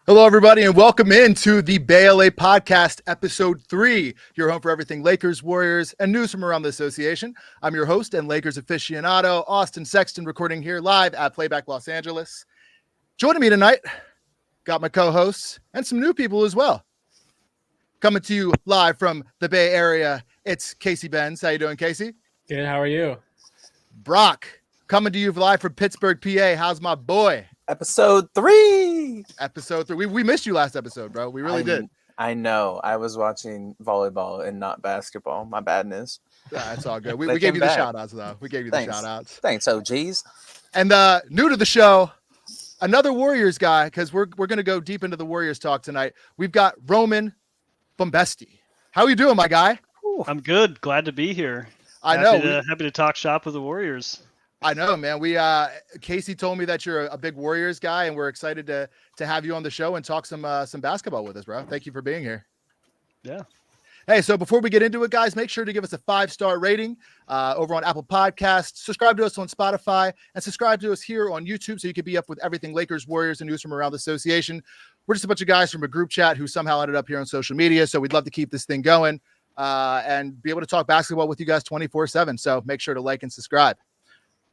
Hello, everybody, and welcome into the Bay LA Podcast, Episode 3, your home for everything Lakers, Warriors, and news from around the association. I'm your host and Lakers aficionado, Austin Sexton, recording here live at Playback Los Angeles. Joining me tonight, got my co-hosts and some new people as well. Coming to you live from the Bay Area, it's Casey Benz. How you doing, Casey? Good, how are you? Brock, coming to you live from Pittsburgh, PA. How's my boy? Episode 3. We missed you last episode, bro. We really did. I know. I was watching volleyball and not basketball. My badness. That's all good. We gave you the shout outs, though. We gave you the shout outs. Thanks, OGs. And new to the show, another Warriors guy, because we're going to go deep into the Warriors talk tonight. We've got Roman Bombesti. How are you doing, my guy? I'm good. Glad to be here. Happy to talk shop with the Warriors. I know, man. Casey told me that you're a big Warriors guy, and we're excited to have you on the show and talk some basketball with us, bro. Thank you for being here. Yeah. Hey, so before we get into it, guys, make sure to give us a 5-star rating over on Apple Podcasts. Subscribe to us on Spotify and subscribe to us here on YouTube so you can be up with everything Lakers, Warriors, and news from around the association. We're just a bunch of guys from a group chat who somehow ended up here on social media, so we'd love to keep this thing going and be able to talk basketball with you guys 24/7. So make sure to like and subscribe.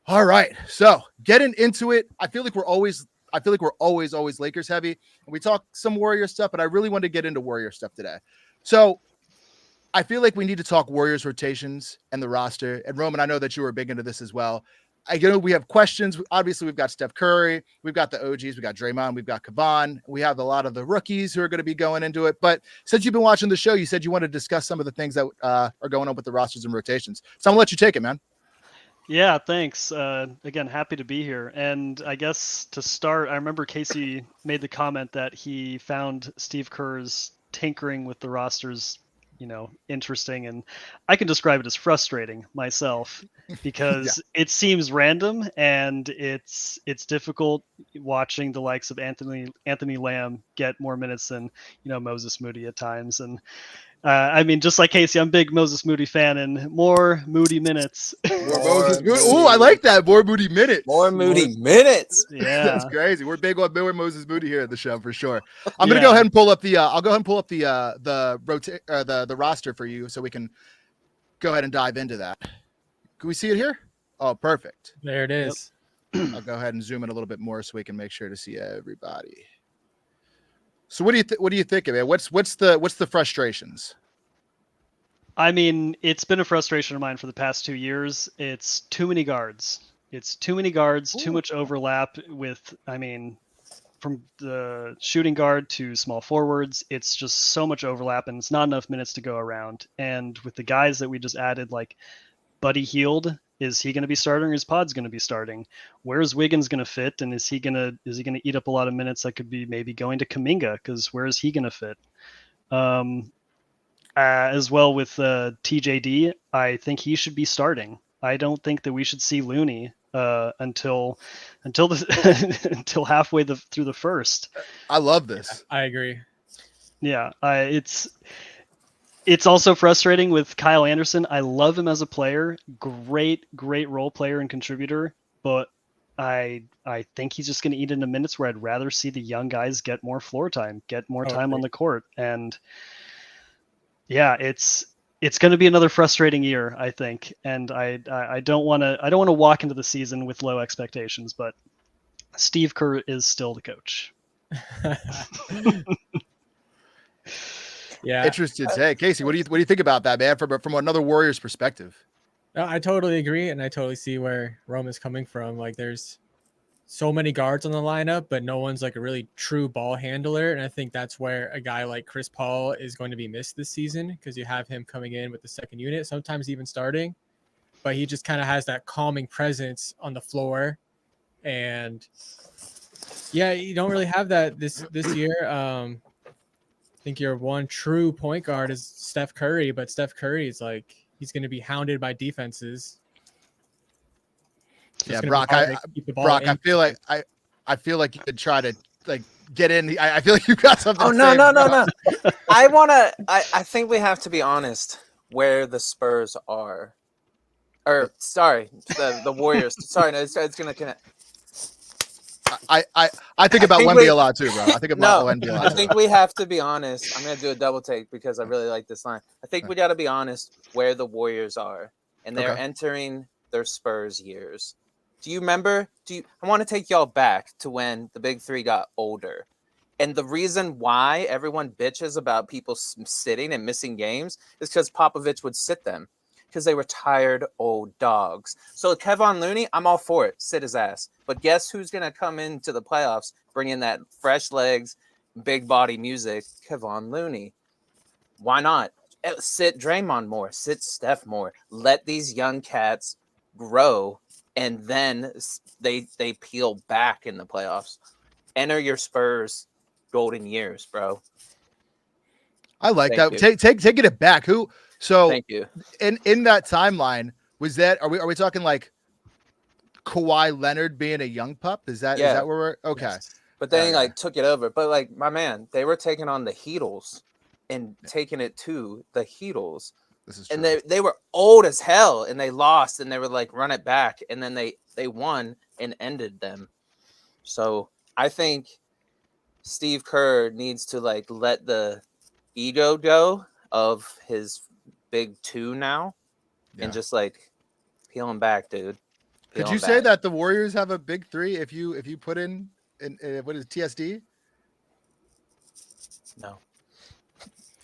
All right, so getting into it, I feel like we're always Lakers heavy, and we talk some Warrior stuff, but I really want to get into Warrior stuff today. So I feel like we need to talk Warriors rotations and the roster. And Roman, I know that you were big into this as well. I know we have questions. Obviously, we've got Steph Curry, we've got the OGs, we got Draymond, we've got Kevon, we have a lot of the rookies who are going to be going into it. But since you've been watching the show, you said you want to discuss some of the things that are going on with the rosters and rotations. So I'm gonna let you take it, man. Yeah, thanks. Again, happy to be here. And I guess to start, I remember Casey made the comment that he found Steve Kerr's tinkering with the rosters, interesting. And I can describe it as frustrating myself because It seems random and it's difficult watching the likes of Anthony Lamb get more minutes than, Moses Moody at times. And just like Casey, I'm a big Moses Moody fan, and more Moody minutes. Oh, I like that. More Moody minutes. More Moody minutes. Yeah, that's crazy. We're big on Moses Moody here at the show for sure. I'm gonna go ahead and pull up the. I'll go ahead and pull up the roster for you, so we can go ahead and dive into that. Can we see it here? Oh, perfect. There it is. Yep. I'll go ahead and zoom in a little bit more so we can make sure to see everybody. So what do you think of it? What's the frustrations? I mean, it's been a frustration of mine for the past 2 years. It's too many guards. Too much overlap with, from the shooting guard to small forwards. It's just so much overlap, and it's not enough minutes to go around. And with the guys that we just added, like Buddy Hield, is he going to be starting or is Pod's going to be starting? Where's Wiggins going to fit? And is he going to eat up a lot of minutes that could be maybe going to Kuminga? Because where is he going to fit? As well with TJD, I think he should be starting. I don't think that we should see Looney until until halfway through the first. I love this. I agree. Yeah, It's also frustrating with Kyle Anderson. I love him as a player. Great role player and contributor. But I think he's just going to eat into minutes where I'd rather see the young guys get more floor time, get more time on the court. And yeah, it's going to be another frustrating year, I think. And I don't want to walk into the season with low expectations, but Steve Kerr is still the coach. Yeah, interesting take. Casey, what do you think about that, man? From another Warriors perspective. No, I totally agree, and I totally see where Roman's coming from. Like, there's so many guards on the lineup, but no one's like a really true ball handler, and I think that's where a guy like Chris Paul is going to be missed this season, because you have him coming in with the second unit, sometimes even starting, but he just kind of has that calming presence on the floor, and yeah, you don't really have that this year. I think your one true point guard is Steph Curry, but Steph Curry is like, he's going to be hounded by defenses. Yeah, Brock, I feel like you could try to like get in. I feel like you got something. Oh, no. I think we have to be honest where the Spurs are. Or sorry, the Warriors. Sorry, no, it's going to connect. I think about Wemby a lot too, bro. I think about No, Wemby a lot. I too. think we have to be honest. I'm gonna do a double take because I really like this line. I think we got to be honest where the Warriors are, and they're entering their Spurs years. Do you remember? I want to take y'all back to when the Big Three got older, and the reason why everyone bitches about people sitting and missing games is because Popovich would sit them because they were tired old dogs. So Kevon Looney, I'm all for it. Sit his ass. But guess who's going to come into the playoffs, bring in that fresh legs, big body music? Kevon Looney. Why not? Sit Draymond more. Sit Steph more. Let these young cats grow, and then they peel back in the playoffs. Enter your Spurs golden years, bro. I like that. Taking it back. Who? So thank you. In that timeline, was that? Are we talking like Kawhi Leonard being a young pup? Is that where we're okay? Yes. But then he took it over. But like my man, they were taking on the Heatles and taking it to the Heatles. This is true. And they were old as hell, and they lost, and they were like run it back, and then they won and ended them. So I think Steve Kerr needs to like let the ego go of his big two now, and just like peel him back, dude. Could you say that the Warriors have a big three if you put in what is TSD? No,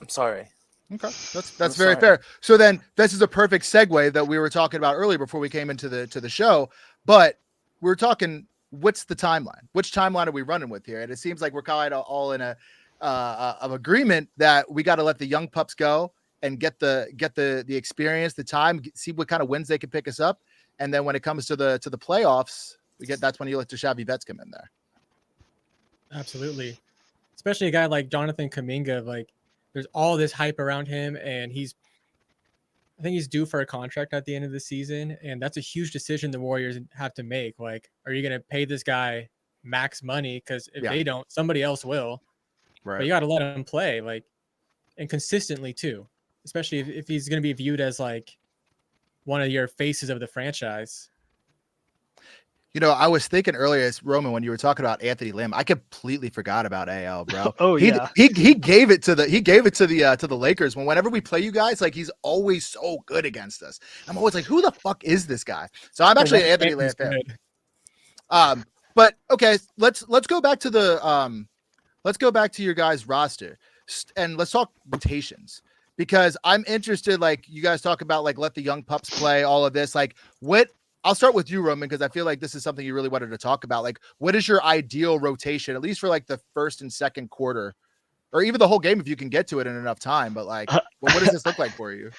I'm sorry. Okay, that's very fair. So then this is a perfect segue that we were talking about earlier before we came into the show. But we were talking, what's the timeline? Which timeline are we running with here? And it seems like we're kind of all in a of agreement that we got to let the young pups go and get the experience, the time, see what kind of wins they can pick us up. And then when it comes to the playoffs, that's when you let the Xavi vets come in there. Absolutely. Especially a guy like Jonathan Kuminga, like there's all this hype around him, and I think he's due for a contract at the end of the season. And that's a huge decision the Warriors have to make. Like, are you going to pay this guy max money? Because if they don't, somebody else will. Right. But you got to let him play, like, and consistently too, especially if he's going to be viewed as like one of your faces of the franchise. You know, I was thinking earlier, Roman, when you were talking about Anthony Lamb, I completely forgot about AL, bro. He gave it to the Lakers. Whenever we play you guys, like he's always so good against us. I'm always like, who the fuck is this guy? So I'm actually an Anthony Lamb fan. But okay, let's go back to your guys' roster and let's talk rotations, because I'm interested. Like you guys talk about, like let the young pups play, all of this. Like what? I'll start with you, Roman, because I feel like this is something you really wanted to talk about. Like, what is your ideal rotation, at least for like the first and second quarter, or even the whole game if you can get to it in enough time? But like, what does this look like for you?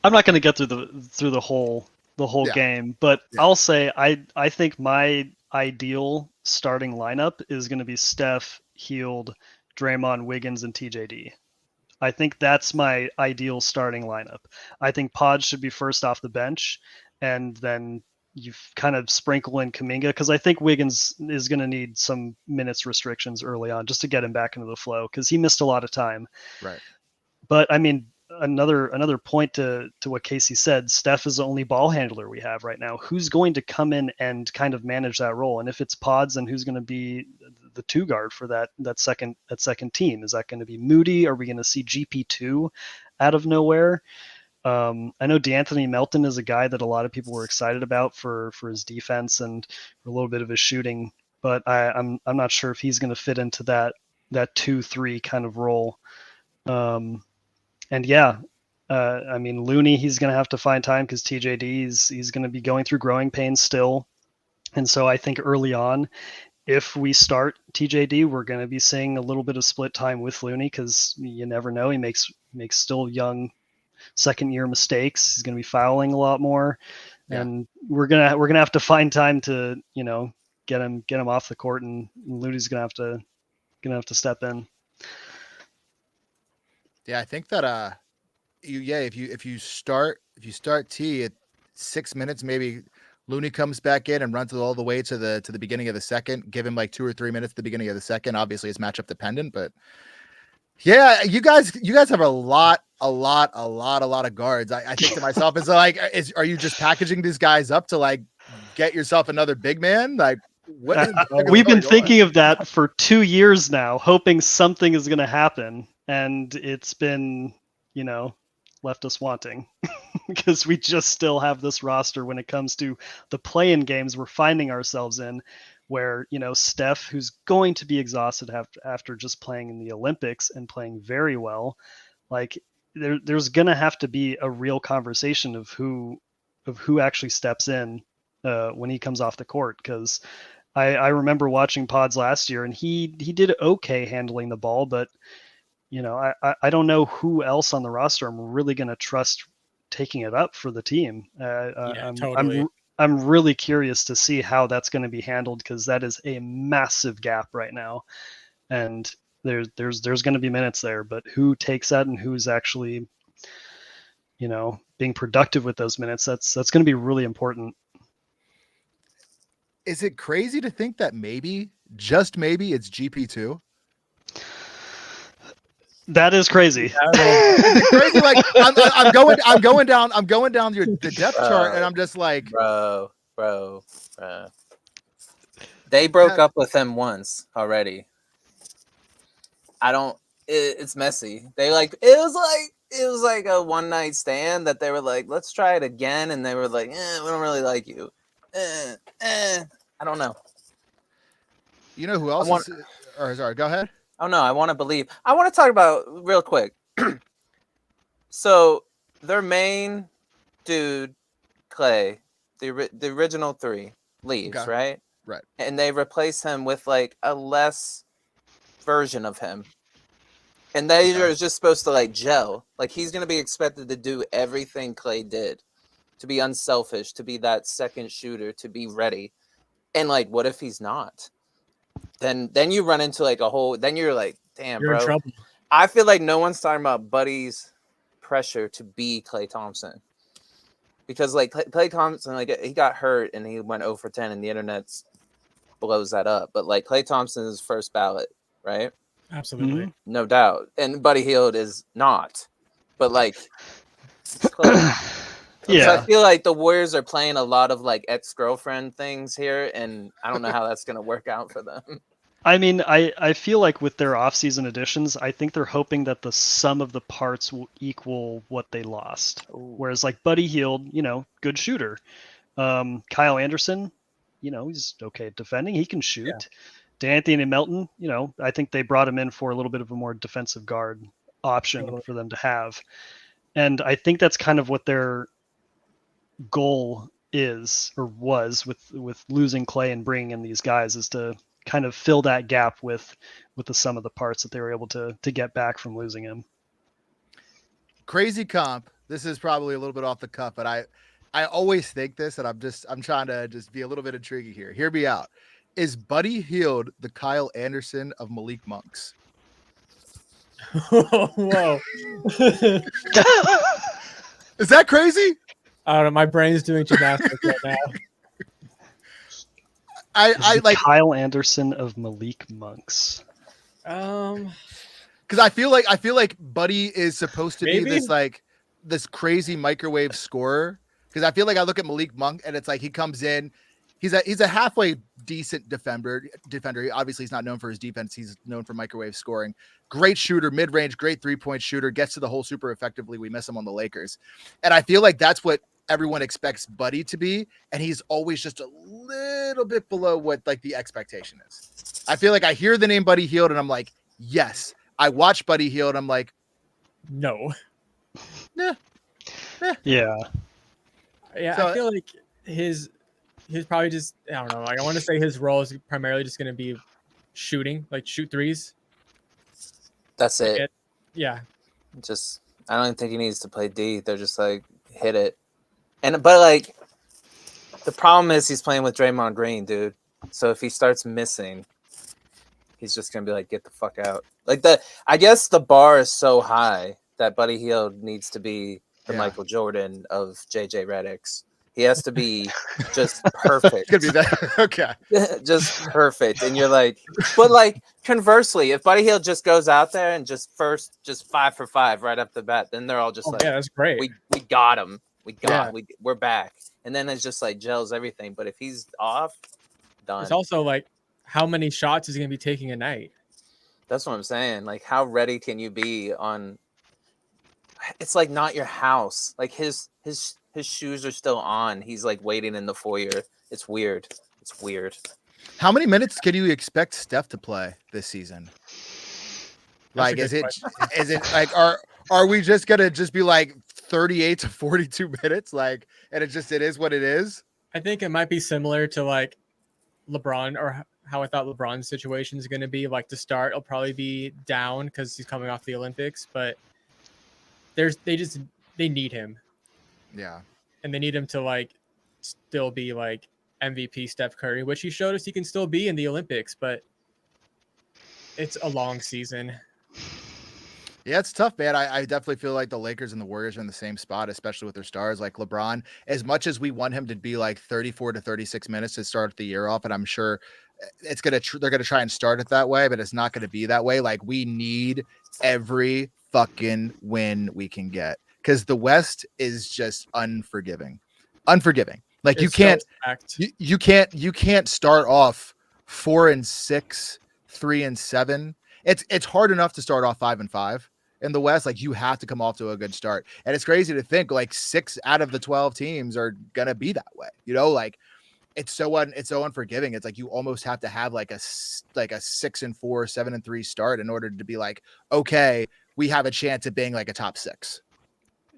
I'm not going to get through the whole game, but I'll say I think my ideal starting lineup is going to be Steph, Hield, Draymond, Wiggins, and TJD. I think that's my ideal starting lineup. I think Pod should be first off the bench, and then you kind of sprinkle in Kuminga, because I think Wiggins is going to need some minutes restrictions early on just to get him back into the flow, because he missed a lot of time. Right. But I mean, another point to what Casey said, Steph is the only ball handler we have right now. Who's going to come in and kind of manage that role? And if it's Pods, then who's going to be the two guard for that second team? Is that going to be Moody? Are we going to see GP2 out of nowhere? I know DeAnthony Melton is a guy that a lot of people were excited about for his defense and for a little bit of his shooting, but I'm not sure if he's going to fit into that 2-3 kind of role. I mean, Looney, he's going to have to find time because TJD he's going to be going through growing pains still, and so I think early on, if we start TJD, we're going to be seeing a little bit of split time with Looney, because you never know, he makes still young second year mistakes. He's going to be fouling a lot more, and we're gonna have to find time to get him off the court, and Looney's gonna have to step in. Yeah, I think that if you start T at 6 minutes, maybe Looney comes back in and runs it all the way to the beginning of the second. Give him like 2 or 3 minutes at the beginning of the second. Obviously, it's matchup dependent, but yeah, you guys have a lot of guards. I think to myself, are you just packaging these guys up to like get yourself another big man? Like, What is We've been going on? thinking of that for 2 years now, hoping something is going to happen, and it's been, left us wanting because we just still have this roster when it comes to the play-in games we're finding ourselves in, where Steph, who's going to be exhausted after just playing in the Olympics and playing very well, like there's going to have to be a real conversation of who actually steps in when he comes off the court, because I remember watching pods last year and he did okay handling the ball, but I don't know who else on the roster I'm really going to trust taking it up for the team. Totally. I'm really curious to see how that's going to be handled, because that is a massive gap right now, and there's going to be minutes there, but who takes that and who's actually being productive with those minutes, that's going to be really important. Is it crazy to think that maybe, just maybe, it's GP2? That is crazy. Is it crazy? Like I'm going down the depth chart, and I'm just like, bro. They broke up with him once already. It's messy. It was like a one night stand that they were like, let's try it again, and they were like, we don't really like you. I don't know. You know who else? Sorry, go ahead. Oh no, I want to talk about real quick. So their main dude, Clay, the original three, leaves, Okay. right? Right. And they replace him with like a less version of him. And they are just supposed to like gel. Like he's going to be expected to do everything Clay did, to be unselfish, to be that second shooter, to be ready. And like, what if he's not? Then you run into like then you're like, damn, You're bro. in trouble. I feel like no one's talking about Buddy's pressure to be Klay Thompson. Because like Klay Thompson, like he got hurt and he went 0 for 10 and the internet blows that up. But like Klay Thompson is first ballot, right? Absolutely. Mm-hmm. No doubt. And Buddy Hield is not. But like Yeah. So I feel like the Warriors are playing a lot of like ex-girlfriend things here, and I don't know how that's gonna work out for them. I mean, I feel like with their offseason additions, I think they're hoping that the sum of the parts will equal what they lost. Ooh. Whereas like Buddy Hield, good shooter. Kyle Anderson, he's okay at defending. He can shoot. Yeah. D'Anthony Melton, I think they brought him in for a little bit of a more defensive guard option for them to have. And I think that's kind of what their goal is, or was, with losing Clay and bringing in these guys, is to kind of fill that gap with the sum of the parts that they were able to get back from losing him. Crazy comp. This is probably a little bit off the cuff, but I always think this, and I'm trying to just be a little bit intriguing here. Hear me out. Is Buddy Hield the Kyle Anderson of Malik Monk's? Whoa. Is that crazy? I don't know. My brain's doing gymnastics right now. I like Kyle Anderson of Malik Monk's. Because I feel like Buddy is supposed to be this crazy microwave scorer. Because I feel like I look at Malik Monk and it's like he comes in, he's a halfway decent defender. Obviously, he's not known for his defense. He's known for microwave scoring. Great shooter, mid-range, great three-point shooter, gets to the hole super effectively. We miss him on the Lakers. And I feel like that's what everyone expects Buddy to be. And he's always just a little bit below what like the expectation is. I feel like I hear the name Buddy Hield and I'm like, yes. I watch Buddy Hield. I'm like, no. Yeah. Yeah, So, I feel like he's probably just, I don't know. Like I want to say his role is primarily just going to be shooting, like shoot threes. That's it. Yeah. Just I don't even think he needs to play D. They're just like hit it. But like the problem is he's playing with Draymond Green, dude. So if he starts missing, he's just gonna be like, get the fuck out. Like I guess the bar is so high that Buddy Hield needs to be the Michael Jordan of JJ Redicks. He has to be just perfect. Could be that. Okay. Just perfect. And you're like, but like conversely, if Buddy Hield just goes out there and just 5 for 5 right up the bat, then they're all just like, yeah, that's great. We got him. We're back. And then it's just like gels everything. But if he's off, Done. It's also like, how many shots is he going to be taking a night? That's what I'm saying. Like, how ready can you be on? It's like not your house. Like his shoes are still on. He's like waiting in the foyer. It's weird. It's weird. How many minutes can you expect Steph to play this season? Like, is it like, are we just gonna just be like 38 to 42 minutes? Like, and it is what it is. I think it might be similar to like LeBron, or how I thought LeBron's situation is going to be. Like, to start, it'll probably be down because he's coming off the Olympics, but they need him. Yeah. And they need him to like still be like MVP Steph Curry, which he showed us he can still be in the Olympics, but it's a long season. Yeah, it's tough, man. I definitely feel like the Lakers and the Warriors are in the same spot, especially with their stars. Like LeBron, as much as we want him to be like 34 to 36 minutes to start the year off, and I'm sure they're going to try and start it that way, but it's not going to be that way. Like, we need every fucking win we can get, because the West is just unforgiving. Like, you can't start off 4-6, 3-7. It's hard enough to start off 5-5 in the West. Like, you have to come off to a good start. And it's crazy to think like 6 out of the 12 teams are going to be that way. You know, like, it's so unforgiving. It's like you almost have to have like a 6-4, 7-3 start in order to be like, okay, we have a chance at being like a top 6.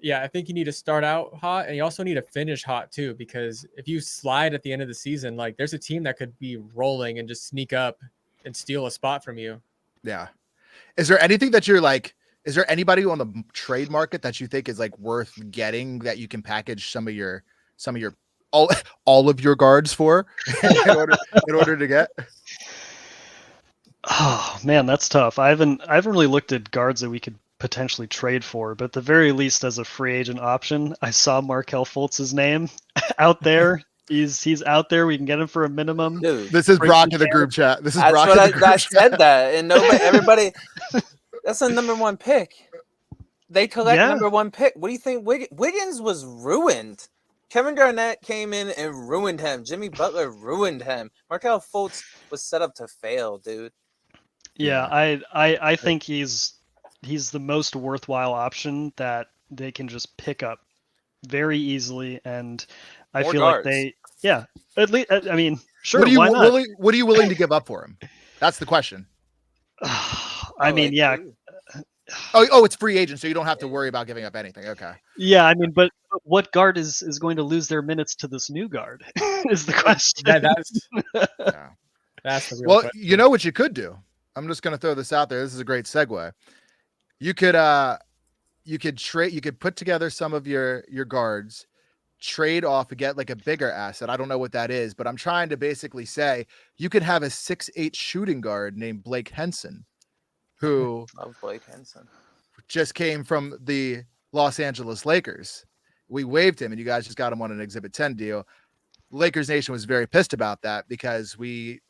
Yeah, I think you need to start out hot, and you also need to finish hot too, because if you slide at the end of the season, like, there's a team that could be rolling and just sneak up and steal a spot from you. Yeah. Is there anything that you're like, is there anybody on the trade market that you think is like worth getting, that you can package some of your all of your guards for in order to get? Oh man, that's tough. I haven't really looked at guards that we could potentially trade for, but at the very least, as a free agent option, I saw Markelle Fultz's name out there. He's out there. We can get him for a minimum. Dude, this is Brock in the group chat. I said that, and everybody. That's the number 1 pick. They collect number 1 pick. What do you think? Wiggins was ruined. Kevin Garnett came in and ruined him. Jimmy Butler ruined him. Markelle Fultz was set up to fail, dude. Yeah, I think he's the most worthwhile option that they can just pick up very easily, and I feel guards. like at least, I mean, sure. What are you willing to Oh, give up for him? That's the question. I mean, yeah. Oh, it's free agent, so you don't have to worry about giving up anything. Okay. Yeah, I mean, but what guard is going to lose their minutes to this new guard is the question. That's the real well, question. You know what you could do? I'm just going to throw this out there. This is a great segue. You could put together some of your guards, trade off and get like a bigger asset. I don't know what that is, but I'm trying to basically say you could have a 6'8" shooting guard named Blake Henson, who Love Blake Henson. just came from the Los Angeles Lakers. We waived him, and you guys just got him on an Exhibit 10 deal. Lakers Nation was very pissed about that because we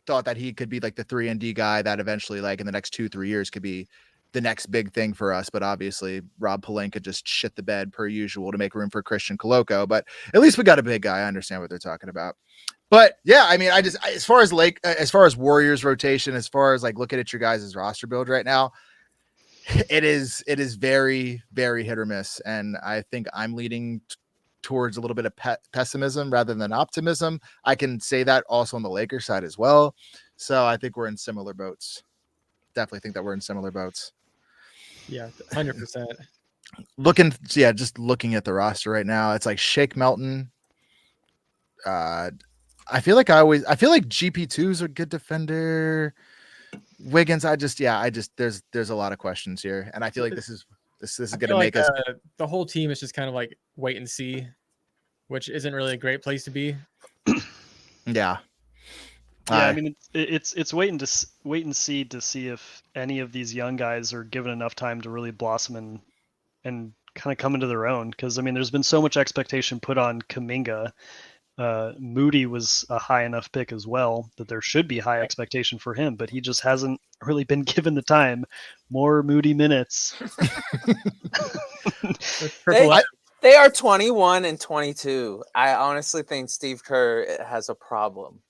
thought that he could be like the 3-and-D guy that eventually, like in the next 2-3 years, could be the next big thing for us. But obviously Rob Pelinka just shit the bed per usual to make room for Christian Coloco. But at least we got a big guy. I understand what they're talking about. But yeah, I mean, as far as Warriors rotation, as far as like looking at your guys' roster build right now, it is very, very hit or miss. And I think I'm leaning towards a little bit of pessimism rather than optimism. I can say that also on the Lakers side as well. So I think we're in similar boats. Definitely think that we're in similar boats. Yeah, 100%. Just looking at the roster right now, it's like Shake Melton. I feel like GP2 is a good defender. Wiggins, there's a lot of questions here, and I feel like this is going to make us. The whole team is just kind of like wait and see, which isn't really a great place to be. Yeah. Yeah, I mean, it's wait and see to see if any of these young guys are given enough time to really blossom and kind of come into their own. Because I mean, there's been so much expectation put on Kuminga. Moody was a high enough pick as well that there should be high expectation for him, but he just hasn't really been given the time. More Moody minutes. They are 21 and 22. I honestly think Steve Kerr has a problem.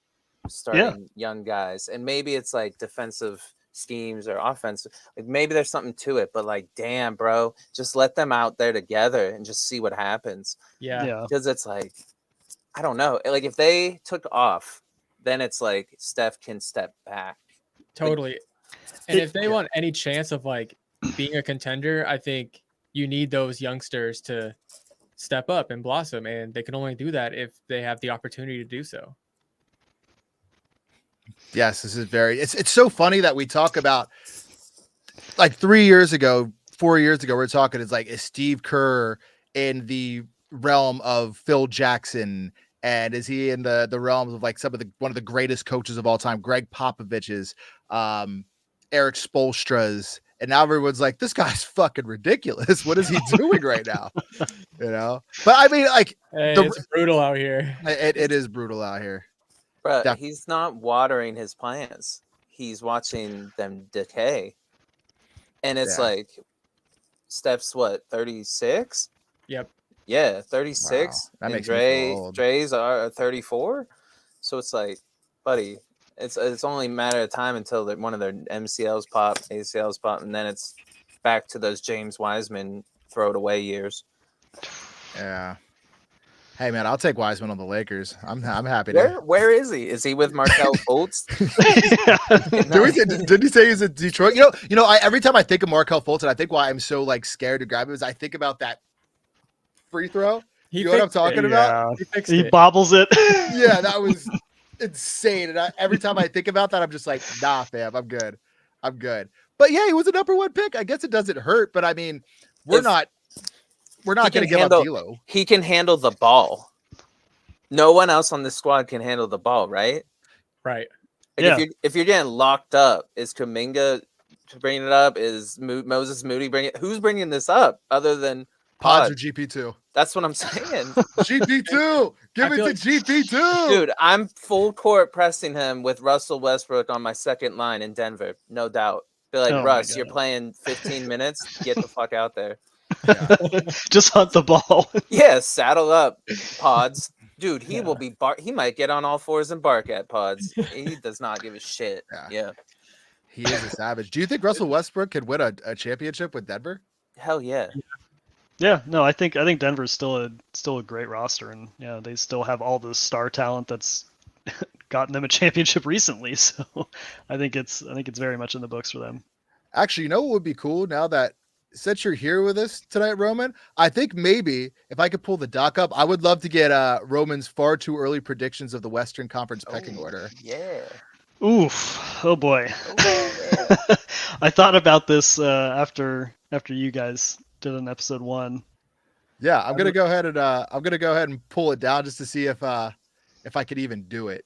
starting young guys, and maybe it's like defensive schemes or offense. Like maybe there's something to it, but like, damn, bro, just let them out there together and just see what happens. Yeah. Because it's like, I don't know. Like if they took off, then it's like Steph can step back. Totally. And if they want any chance of like being a contender, I think you need those youngsters to step up and blossom, and they can only do that if they have the opportunity to do so. Yes, this is it's so funny that we talk about like 3 years ago, 4 years ago, we're talking, it's like, is Steve Kerr in the realm of Phil Jackson? And is he in the realms of like one of the greatest coaches of all time, Greg Popovich's, Eric Spoelstra's? And now everyone's like, this guy's fucking ridiculous. What is he doing right now? You know? But I mean, like, Hey, it's brutal out here. It is brutal out here. But he's not watering his plants. He's watching them decay. And it's like, Steph's what, 36? Yep. Yeah, 36. Wow. That And makes me feel old. Dre's are 34. So it's like, buddy, it's only a matter of time until one of their MCLs pop, ACLs pop, and then it's back to those James Wiseman throw it away years. Yeah. Hey man, I'll take Wiseman on the Lakers. I'm happy. Where is he? Is he with Markelle Fultz? Did he say he's in Detroit? You know. Every time I think of Markelle Fultz, and I think why I'm so like scared to grab him is I think about that free throw. You know what I'm talking about? He bobbles it. Yeah, that was insane. And every time I think about that, I'm just like, nah, fam, I'm good. But yeah, he was a number 1 pick. I guess it doesn't hurt, but I mean, we're not going to give up D'Lo. He can handle the ball. No one else on this squad can handle the ball, right? Right. Like if you're getting locked up, is Kuminga bringing it up? Is Moses Moody bringing it? Who's bringing this up other than Pods or GP2? That's what I'm saying. GP2. Give it to GP2. Dude, I'm full court pressing him with Russell Westbrook on my second line in Denver. No doubt. Be like, Russ, you're playing 15 minutes. Get the fuck out there. Yeah. Just hunt the ball. Yeah, saddle up, Pods. Dude, he will be he might get on all fours and bark at Pods. He does not give a shit. Yeah. He is a savage. Do you think Russell Westbrook could win a championship with Denver? Hell yeah. Yeah, no, I think Denver's still a great roster, and they still have all the star talent that's gotten them a championship recently. So I think it's very much in the books for them. Actually, you know what would be cool now that since you're here with us tonight, Roman, I think maybe if I could pull the doc up, I would love to get Roman's far too early predictions of the Western Conference pecking order. Yeah. Oof. Oh boy. Oh, yeah. I thought about this after you guys did an episode 1. Yeah, I'm gonna go ahead and pull it down just to see if I could even do it.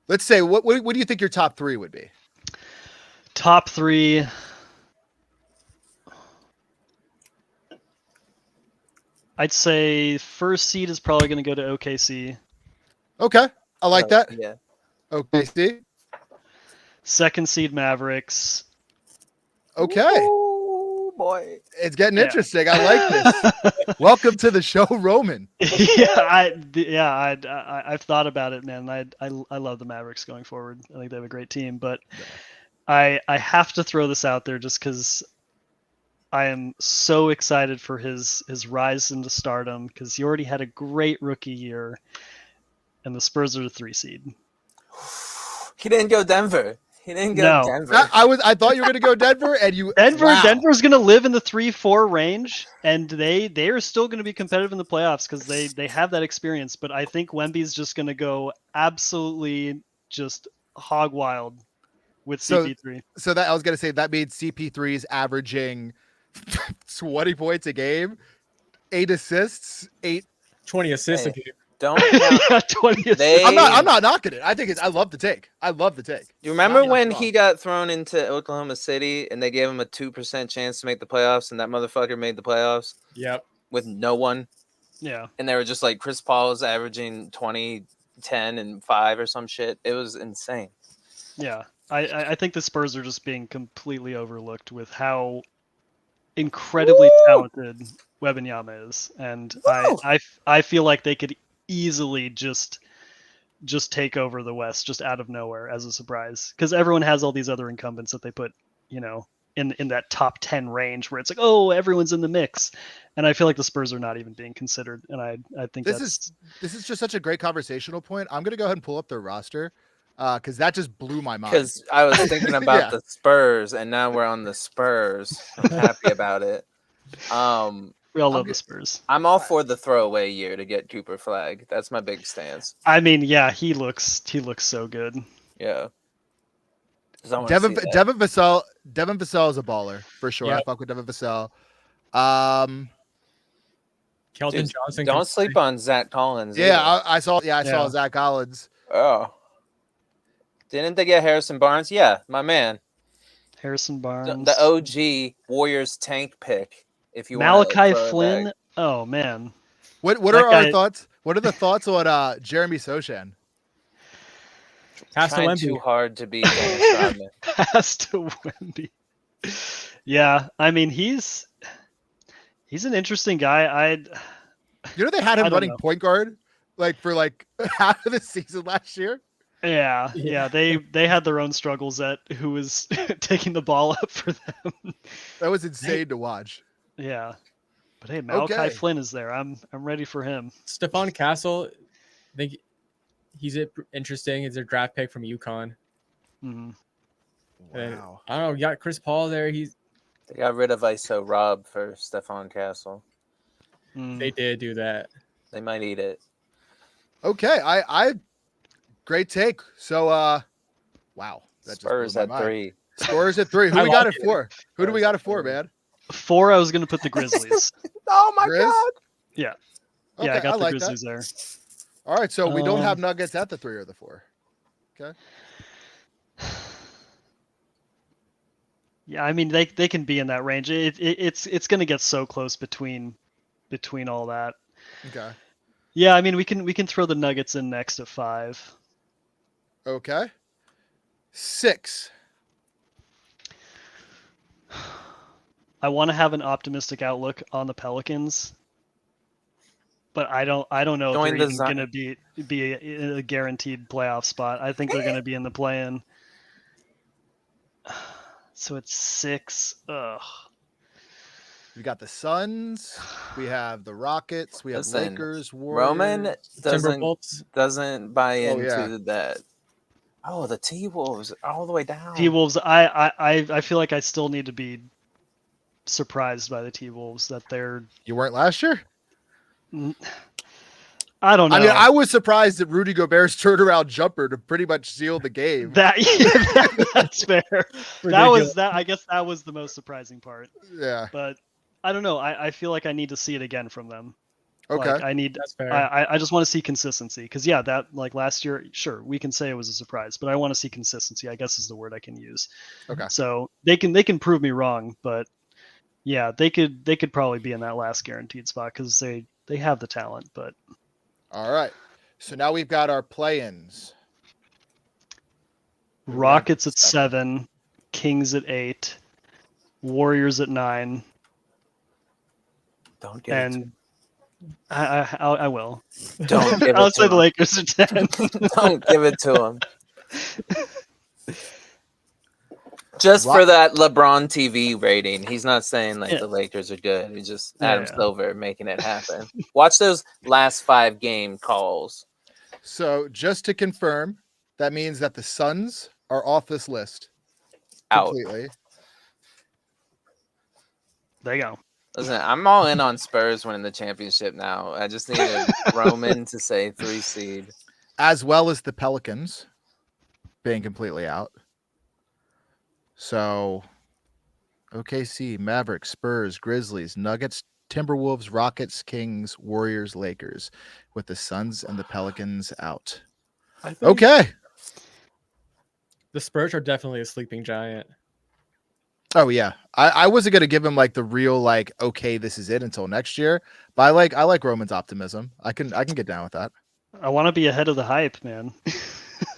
Let's say what do you think your top 3 would be? Top 3. I'd say first seed is probably going to go to OKC. Okay, I like that. Yeah. OKC. Second seed Mavericks. Okay. Oh boy, it's getting interesting. I like this. Welcome to the show, Roman. I've thought about it, man. I love the Mavericks going forward. I think they have a great team, but I have to throw this out there just because I am so excited for his rise into stardom, because he already had a great rookie year, and the Spurs are the 3 seed. He didn't go Denver. Denver. I thought you were going to go Denver, and you. Denver's going to live in the 3-4 range, and they are still going to be competitive in the playoffs because they have that experience. But I think Wemby's just going to go absolutely just hog wild with CP3. So that I was going to say that means CP3 is averaging 20 points a game, 8 assists, 20 assists a game. Don't count. 20 I'm not knocking it. I love the take. You remember when he got thrown into Oklahoma City and they gave him a 2% chance to make the playoffs, and that motherfucker made the playoffs? Yep. With no one. Yeah. And they were just like, Chris Paul was averaging 20, 10, and 5 or some shit. It was insane. Yeah. I think the Spurs are just being completely overlooked with how incredibly talented Wembanyama is. And I feel like they could easily just just take over the West just out of nowhere as a surprise, because everyone has all these other incumbents that they put, in that top 10 range where it's like, oh, everyone's in the mix, and I feel like the Spurs are not even being considered, and I think this is just such a great conversational point. I'm gonna go ahead and pull up their roster because that just blew my mind. Because I was thinking about the Spurs, and now we're on the Spurs. I'm happy about it. We all love the Spurs. I'm all for the throwaway year to get Cooper Flag. That's my big stance. I mean, yeah, he looks so good. Yeah. Devin Vassell is a baller for sure. Yep. I fuck with Devin Vassell. Keldon Johnson. Don't sleep on Zach Collins. Yeah, I saw Zach Collins. Oh. Didn't they get Harrison Barnes? Yeah, my man. Harrison Barnes. The OG Warriors tank pick. If you Malachi Flynn. Oh man. What are our thoughts? What are the thoughts on Jeremy Sochan? Trying too hard to be Dennis Rodman. Has to Wemby. Yeah, I mean he's an interesting guy. They had him running point guard for half of the season last year. Yeah. They had their own struggles at who was taking the ball up for them. That was insane to watch. Yeah, but hey, Malachi Flynn is there. I'm ready for him. Stephon Castle, I think he's interesting. He's a draft pick from UConn. Mm-hmm. Wow. I don't know. You got Chris Paul there. They got rid of ISO Rob for Stephon Castle. They did do that. They might eat it. Okay, I great take. So, wow. That Spurs at 3. Spurs at 3. Who we got it for? Who do we got it for, man? 4, I was going to put the Grizzlies. Oh, my God. Yeah. Okay, I got the Grizzlies there. All right, so we don't have Nuggets at the 3 or the 4. Okay. Yeah, I mean, they can be in that range. It's going to get so close between all that. Okay. Yeah, I mean, we can throw the Nuggets in next at 5. Okay. 6. I want to have an optimistic outlook on the Pelicans, but I don't know if they're even going to be a guaranteed playoff spot. I think they're going to be in the play-in. So it's 6. Ugh. We got the Suns. We have the Rockets. We have Lakers. Warriors. Roman doesn't buy into that. Oh, the T-Wolves all the way down. T-Wolves. I feel like I still need to be surprised by the T-Wolves that they're. You weren't last year? I don't know. I mean, I was surprised at Rudy Gobert's turnaround jumper to pretty much seal the game. That's fair. I guess that was the most surprising part. Yeah. But I don't know. I feel like I need to see it again from them. Okay. That's fair. I just want to see consistency because that last year, sure, we can say it was a surprise, but I want to see consistency, I guess is the word I can use. Okay. So they can prove me wrong, but yeah, they could probably be in that last guaranteed spot because they have the talent, but. All right. So now we've got our play-ins. Rockets at 7, Kings at 8, Warriors at 9. Don't get it. I will. Don't give it I'll to say the Lakers at 10. Don't give it to him. Just for that LeBron TV rating. He's not saying the Lakers are good. He's just Adam Silver making it happen. Watch those last 5 game calls. So just to confirm, that means that the Suns are off this list. Out. Completely. There you go. Listen, I'm all in on Spurs winning the championship now. I just needed Roman to say 3 seed. As well as the Pelicans being completely out. So, OKC, Mavericks, Spurs, Grizzlies, Nuggets, Timberwolves, Rockets, Kings, Warriors, Lakers, with the Suns and the Pelicans out. Okay. The Spurs are definitely a sleeping giant. Oh yeah, I wasn't gonna give him the real okay, this is it until next year. But I like Roman's optimism. I can get down with that. I want to be ahead of the hype, man.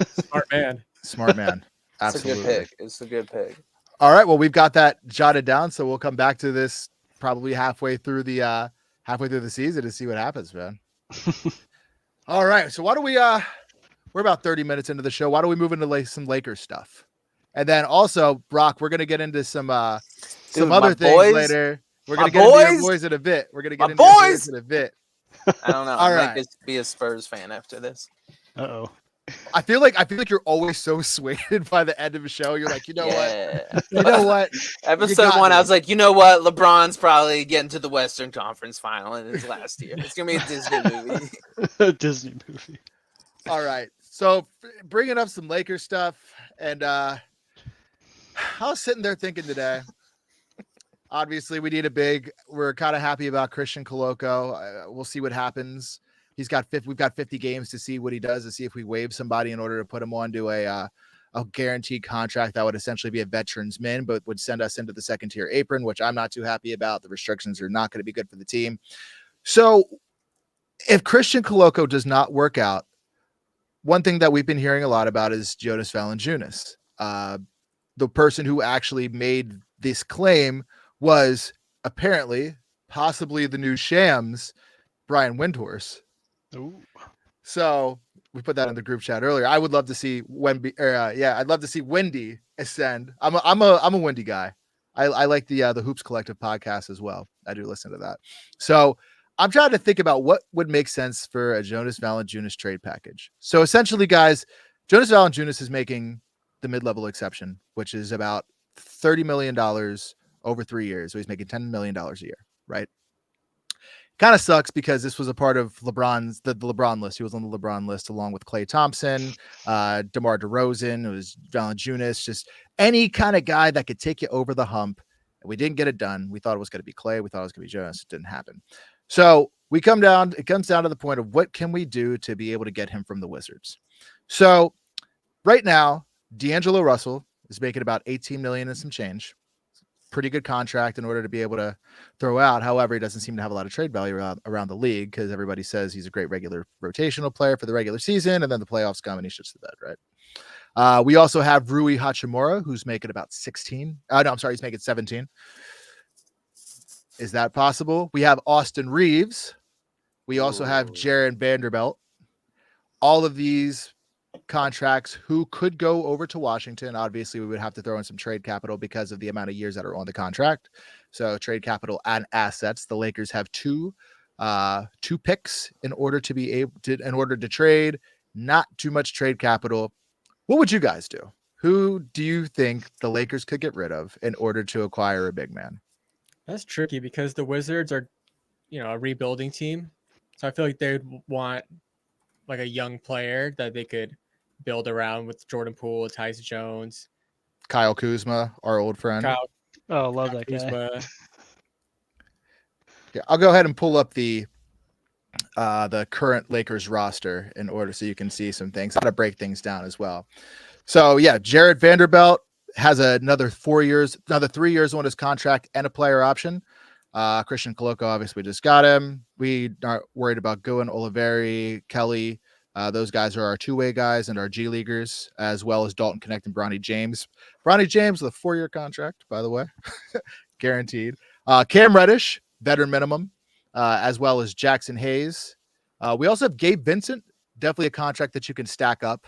Smart man. Smart man. Absolutely. It's a good pick. All right, well we've got that jotted down, so we'll come back to this probably halfway through the season to see what happens, man. All right, so why don't we're about 30 minutes into the show. Why don't we move into some Lakers stuff? And then also, Brock, we're gonna get into some other things later. We're gonna get into your boys in a bit. We're gonna get into your boys in a bit. I don't know. I might just be a Spurs fan after this. Uh-oh. I feel like you're always so swayed by the end of a show. You're like, you know what? Episode 1, I was like, you know what? LeBron's probably getting to the Western Conference Final in his last year. It's gonna be a Disney movie. A Disney movie. All right. So bringing up some Lakers stuff, and I was sitting there thinking today. Obviously, we need a big. We're kind of happy about Christian Coloco. We'll see what happens. We've got 50 games to see what he does, to see if we waive somebody in order to put him onto a guaranteed contract that would essentially be a veteran's min, but would send us into the second tier apron, which I'm not too happy about. The restrictions are not going to be good for the team. So if Christian Coloco does not work out, one thing that we've been hearing a lot about is Jonas Valanciunas. The person who actually made this claim was apparently, possibly the new Shams, Brian Windhorst. Ooh. So we put that in the group chat earlier. I would love to see I'd love to see Wendy ascend. I'm a Wendy guy. I like the Hoops Collective podcast as well. I do listen to that. So I'm trying to think about what would make sense for a Jonas Valanciunas trade package. So essentially, guys, Jonas Valanciunas is making the mid-level exception, which is about $30 million over 3 years. So he's making $10 million a year, right? Kind of sucks because this was a part of the LeBron list. He was on the LeBron list along with Klay Thompson, DeMar DeRozan. It was Valanciunas, just any kind of guy that could take you over the hump. We didn't get it done. We thought it was going to be Klay. We thought it was going to be Jonas. It didn't happen. So it comes down to the point of what can we do to be able to get him from the Wizards. So right now, D'Angelo Russell is making about $18 million and some change. Pretty good contract in order to be able to throw out. However, he doesn't seem to have a lot of trade value around the league because everybody says he's a great regular rotational player for the regular season, and then the playoffs come and he shits the bed, right? We also have Rui Hachimura, who's making about 16. He's making 17. Is that possible? We have Austin Reeves. We also have Jared Vanderbilt. All of these contracts who could go over to Washington. Obviously, we would have to throw in some trade capital because of the amount of years that are on the contract. So trade capital and assets. The Lakers have two picks in order to trade. Not too much trade capital. What would you guys do? Who do you think the Lakers could get rid of in order to acquire a big man? That's tricky because the Wizards are, a rebuilding team. So I feel like they'd want like a young player that they could build around with Jordan Poole, Tyus Jones, Kyle Kuzma, our old friend. Love that Kuzma. guy. Yeah, I'll go ahead and pull up the current Lakers roster in order so you can see some things, how to break things down as well. So yeah, Jared Vanderbilt has another 3 years on his contract and a player option. Christian Coloco, obviously, we just got him. We aren't worried about Goen, Oliveri, Kelly. Those guys are our two-way guys and our G Leaguers, as well as Dalton Connect and Bronny James. Bronny James with a 4-year contract, by the way, guaranteed. Cam Reddish, veteran minimum, as well as Jackson Hayes. We also have Gabe Vincent, definitely a contract that you can stack up.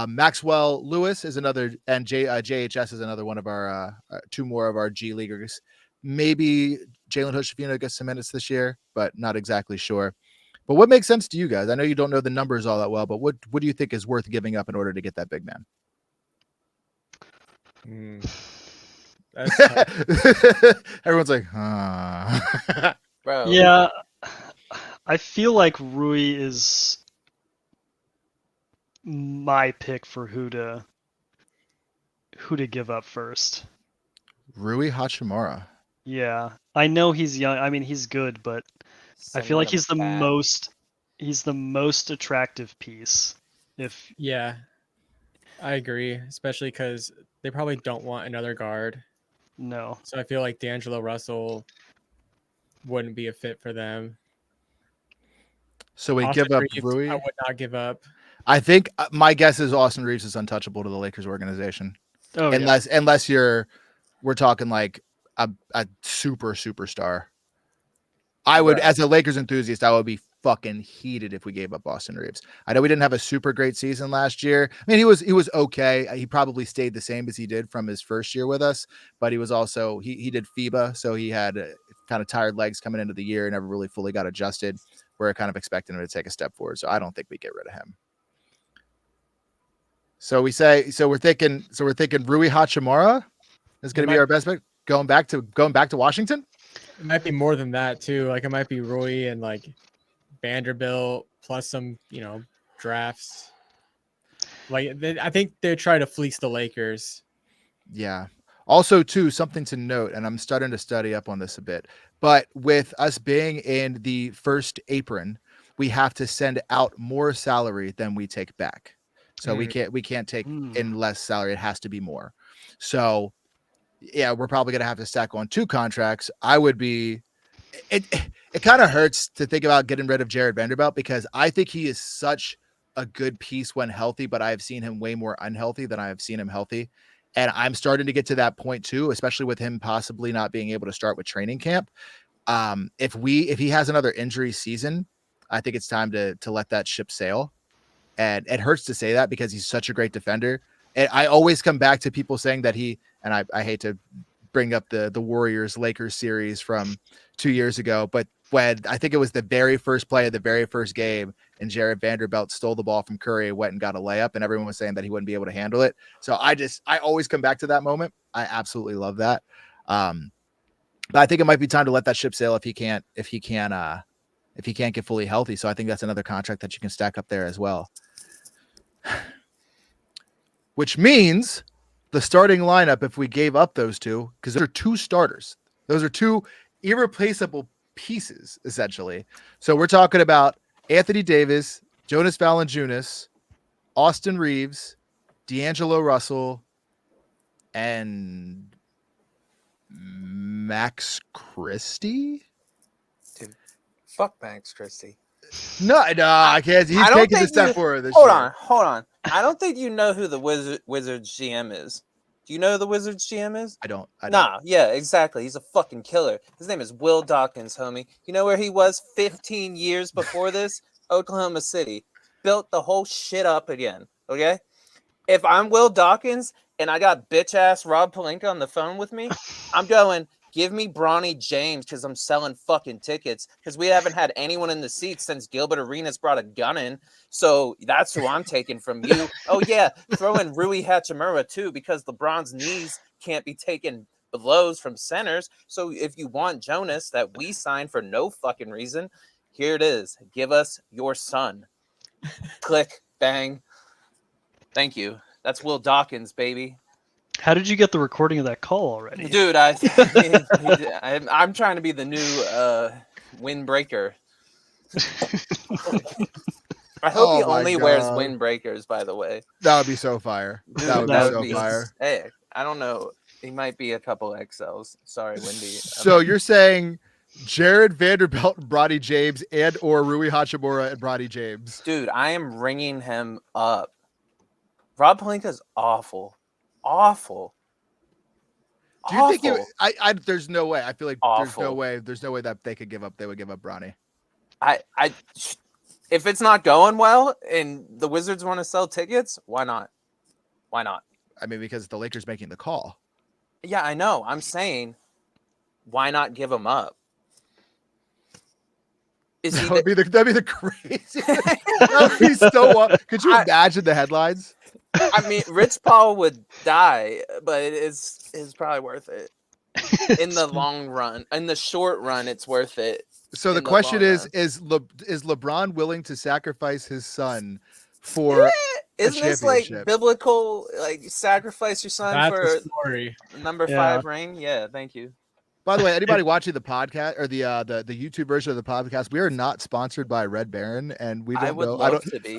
Maxwell Lewis is another, and JHS is another one of our two more of our G Leaguers. Maybe Jalen Hood-Schifino gets some minutes this year, but not exactly sure. But what makes sense to you guys? I know you don't know the numbers all that well, but what do you think is worth giving up in order to get that big man? Everyone's like, Bro. Yeah, I feel like Rui is my pick for who to give up first. Rui Hachimura. Yeah, I know he's young. I mean, he's good, but I feel like he's the most attractive piece. Yeah, I agree, especially because they probably don't want another guard. No. So I feel like D'Angelo Russell wouldn't be a fit for them. So we Austin give up Reeves, Rui. I would not give up. I think my guess is Austin Reeves is untouchable to the Lakers organization. Oh, unless we're talking like a superstar. I would, as a Lakers enthusiast, I would be fucking heated if we gave up Austin Reeves. I know we didn't have a super great season last year. I mean, he was okay. He probably stayed the same as he did from his first year with us, but he was also he did FIBA, so he had kind of tired legs coming into the year and never really fully got adjusted. We're kind of expecting him to take a step forward, so I don't think we get rid of him. So we're thinking Rui Hachimura is going to be our best bet going back to Washington. It might be more than that too. Like it might be Rui and like Vanderbilt plus some, drafts. Like I think they try to fleece the Lakers. Yeah. Also, too, something to note, and I'm starting to study up on this a bit, but with us being in the first apron, we have to send out more salary than we take back. So we can't take in less salary. It has to be more. So yeah, we're probably going to have to stack on 2 contracts. It kind of hurts to think about getting rid of Jared Vanderbilt because I think he is such a good piece when healthy, but I have seen him way more unhealthy than I have seen him healthy. And I'm starting to get to that point too, especially with him possibly not being able to start with training camp. If he has another injury season, I think it's time to let that ship sail. And it hurts to say that because he's such a great defender. And I always come back to people saying that I hate to bring up the Warriors Lakers series from 2 years ago, but when I think it was the very first play of the very first game and Jared Vanderbilt stole the ball from Curry, went and got a layup, and everyone was saying that he wouldn't be able to handle it. So I always come back to that moment. I absolutely love that. But I think it might be time to let that ship sail if he can't get fully healthy. So I think that's another contract that you can stack up there as well. Which means the starting lineup, if we gave up those 2, because those are 2 starters, those are 2 irreplaceable pieces, essentially. So we're talking about Anthony Davis, Jonas Valanciunas, Austin Reeves, D'Angelo Russell, and Max Christie. Dude, fuck Max Christie. No, I can't. He's taking the step forward this year. Hold on. I don't think you know who the Wizards GM is. Do you know who the Wizards GM is? I don't. Nah, yeah, exactly. He's a fucking killer. His name is Will Dawkins, homie. You know where he was 15 years before this? Oklahoma City. Built the whole shit up again, okay? If I'm Will Dawkins and I got bitch-ass Rob Pelinka on the phone with me, I'm going, give me Bronny James because I'm selling fucking tickets because we haven't had anyone in the seats since Gilbert Arenas brought a gun in. So that's who I'm taking from you. Oh, yeah, throw in Rui Hachimura, too, because LeBron's knees can't be taking blows from centers. So if you want Jonas that we signed for no fucking reason, here it is. Give us your son. Click, bang. Thank you. That's Will Dawkins, baby. How did you get the recording of that call already? Dude, I'm trying to be the new windbreaker. I hope he only wears windbreakers, by the way. That would be so fire. That would be so fire. Hey, I don't know. He might be a couple XLs. Sorry, Wendy. So you're saying Jared Vanderbilt, Bronny James, and or Rui Hachimura and Bronny James? Dude, I am ringing him up. Rob Pelinka's awful. Awful. Do you think there's no way. I feel like there's no way that they would give up Bronny. If it's not going well and the Wizards want to sell tickets, why not? I mean, because the Lakers making the call. Yeah, I know. I'm saying, why not give him up? That'd be the craziest. That would be so up. Could you imagine the headlines? I mean, Rich Paul would die, but it's probably worth it in the long run. In the short run, it's worth it. So the question is LeBron willing to sacrifice his son for isn't this like biblical, like sacrifice your son for number 5 ring? Yeah, thank you. By the way, anybody watching the podcast or the YouTube version of the podcast, we are not sponsored by Red Baron, and we don't know.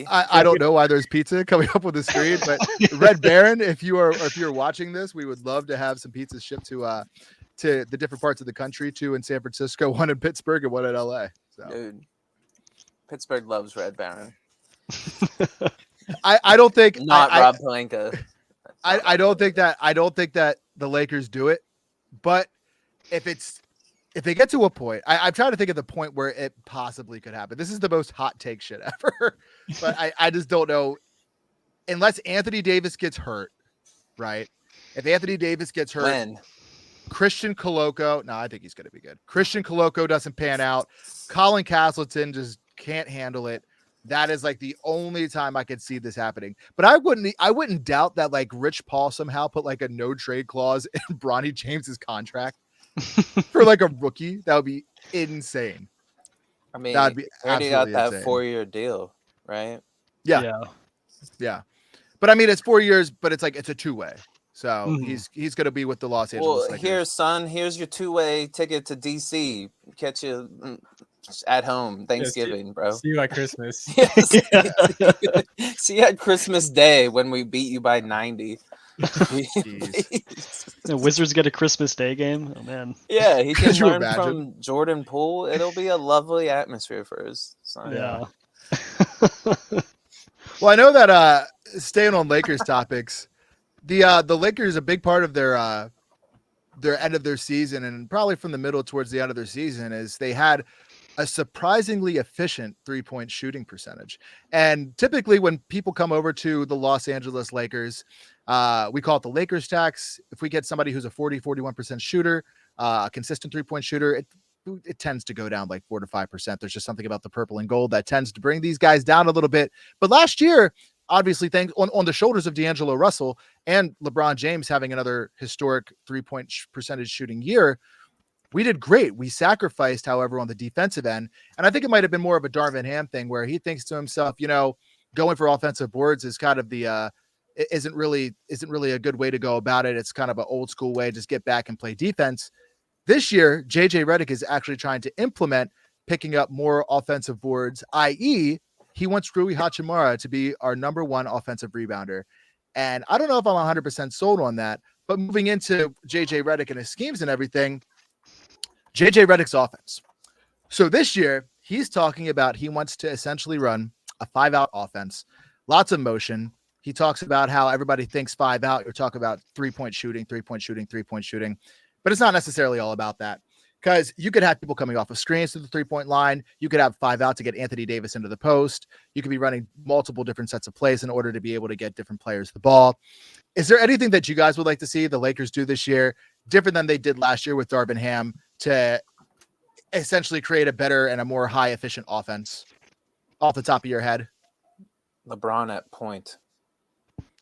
I don't know why there's pizza coming up with the screen, but Red Baron, if you're watching this, we would love to have some pizzas shipped to the different parts of the country, 2 in San Francisco, 1 in Pittsburgh, and 1 in LA. So. Dude, Pittsburgh loves Red Baron. I don't think Rob Pelinka. I don't think that the Lakers do it, but if it's if they get to a point, I'm trying to think of the point where it possibly could happen. This is the most hot take shit ever, but I just don't know. Unless Anthony Davis gets hurt, right? If Anthony Davis gets hurt, When? Christian Coloco, no, I think he's going to be good. Christian Coloco doesn't pan out. Colin Castleton just can't handle it. That is like the only time I could see this happening. But I wouldn't doubt that like Rich Paul somehow put like a no trade clause in Bronny James's contract for like a rookie. That would be insane. I mean, That'd be he already got absolutely that insane. 4-year deal, right? Yeah. But I mean, it's 4 years, but it's like it's a two-way. So Mhm. he's going to be with the Los Angeles Well, Lakers. here, son, here's your 2-way ticket to DC. Catch you at home Thanksgiving, bro. See you at Christmas. Yes. See you at Christmas Day when we beat you by 90. The Wizards get a Christmas Day game. Oh man. Yeah, he can Could you learn imagine? from Jordan Poole. It'll be a lovely atmosphere for his son. Yeah. Well, I know that staying on Lakers topics, the Lakers, a big part of their end of their season, and probably from the middle towards the end of their season, is they had a surprisingly efficient 3-point shooting percentage. And typically when people come over to the Los Angeles Lakers, we call it the Lakers tax. If we get somebody who's a 41% shooter, a consistent 3-point shooter, it tends to go down like 4 to 5%. There's just something about the purple and gold that tends to bring these guys down a little bit. But last year, obviously, thanks on the shoulders of D'Angelo Russell and LeBron James having another historic 3-point percentage shooting year, we did great. We sacrificed, however, on the defensive end. And I think it might have been more of a Darvin Ham thing where he thinks to himself, going for offensive boards is kind of the isn't really a good way to go about it. It's kind of an old school way, just get back and play defense. This year, JJ Redick is actually trying to implement picking up more offensive boards, i.e., he wants Rui Hachimura to be our number one offensive rebounder. And I don't know if I'm 100% sold on that, but moving into JJ Redick and his schemes and everything, JJ Redick's offense. So this year, he's talking about he wants to essentially run a 5-out offense, lots of motion. He talks about how everybody thinks 5 out. You're talking about 3-point shooting. But it's not necessarily all about that, because you could have people coming off of screens to the 3-point line. You could have 5 out to get Anthony Davis into the post. You could be running multiple different sets of plays in order to be able to get different players the ball. Is there anything that you guys would like to see the Lakers do this year different than they did last year with Darvin Ham to essentially create a better and a more high efficient offense off the top of your head? LeBron at point.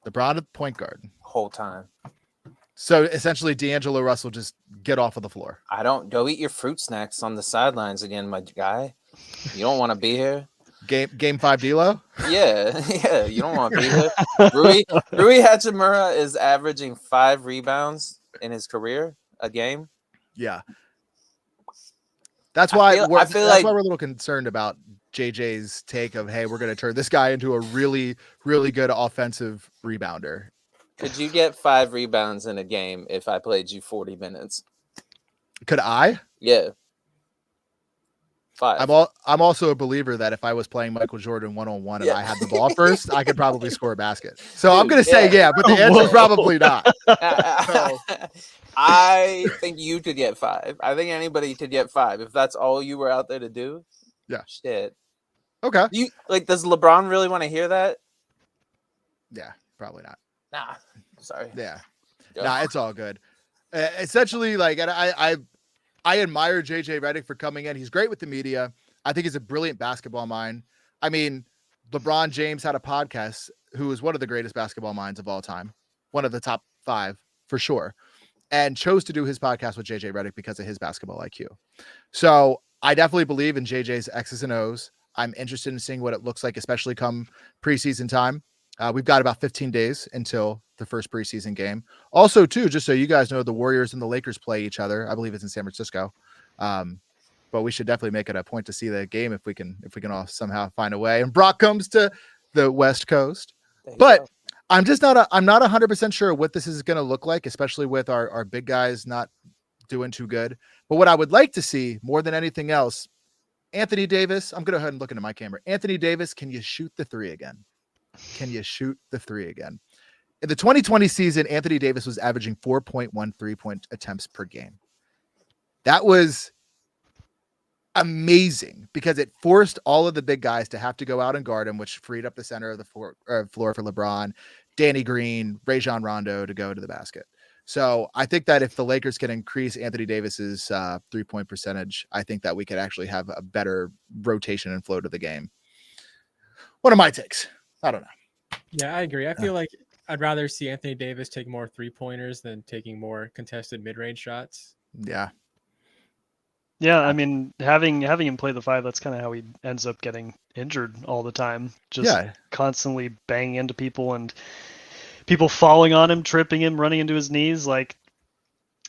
LeBron at point guard. Whole time. So essentially D'Angelo Russell just get off of the floor. Go eat your fruit snacks on the sidelines again, my guy. You don't want to be here. Game 5 D'Lo? Yeah, you don't want to be here. Rui Hachimura is averaging 5 rebounds in his career a game. Yeah. That's why I feel that's like why we're a little concerned about JJ's take of, hey, we're going to turn this guy into a really, really good offensive rebounder. Could you get 5 rebounds in a game if I played you 40 minutes? Could I? Yeah. 5. I'm also a believer that if I was playing Michael Jordan one-on-one and I had the ball first, I could probably score a basket. So I'm going to say yeah, but the answer is probably not. I think you could get 5. I think anybody could get 5 if that's all you were out there to do. Yeah. Shit. Okay. Does LeBron really want to hear that? Yeah, probably not. Nah. Sorry. Yeah. Go. Nah, it's all good. Essentially, like, and I admire JJ Redick for coming in. He's great with the media. I think he's a brilliant basketball mind. I mean, LeBron James had a podcast, who is one of the greatest basketball minds of all time, one of the top 5 for sure, and chose to do his podcast with JJ Redick because of his basketball IQ. So I definitely believe in JJ's X's and O's. I'm interested in seeing what it looks like, especially come preseason time. We've got about 15 days until the first preseason game. Also, too, just so you guys know, the Warriors and the Lakers play each other. I believe it's in San Francisco. But we should definitely make it a point to see the game if we can all somehow find a way. And Brock comes to the West Coast. But I'm not 100% sure what this is going to look like, especially with our big guys not doing too good. But what I would like to see more than anything else, Anthony Davis, I'm going to go ahead and look into my camera. Anthony Davis, can you shoot the 3 again? Can you shoot the 3 again? In the 2020 season, Anthony Davis was averaging 4.1 3-point attempts per game. That was amazing because it forced all of the big guys to have to go out and guard him, which freed up the center of the floor for LeBron, Danny Green, Rajon Rondo to go to the basket. So I think that if the Lakers can increase Anthony Davis's 3-point percentage, I think that we could actually have a better rotation and flow to the game. One of my takes. I don't know. Yeah, I agree. I feel like I'd rather see Anthony Davis take more 3-pointers than taking more contested mid-range shots. Yeah. Yeah, I mean, having him play the 5, that's kind of how he ends up getting injured all the time. Just constantly banging into people and people falling on him, tripping him, running into his knees. Like,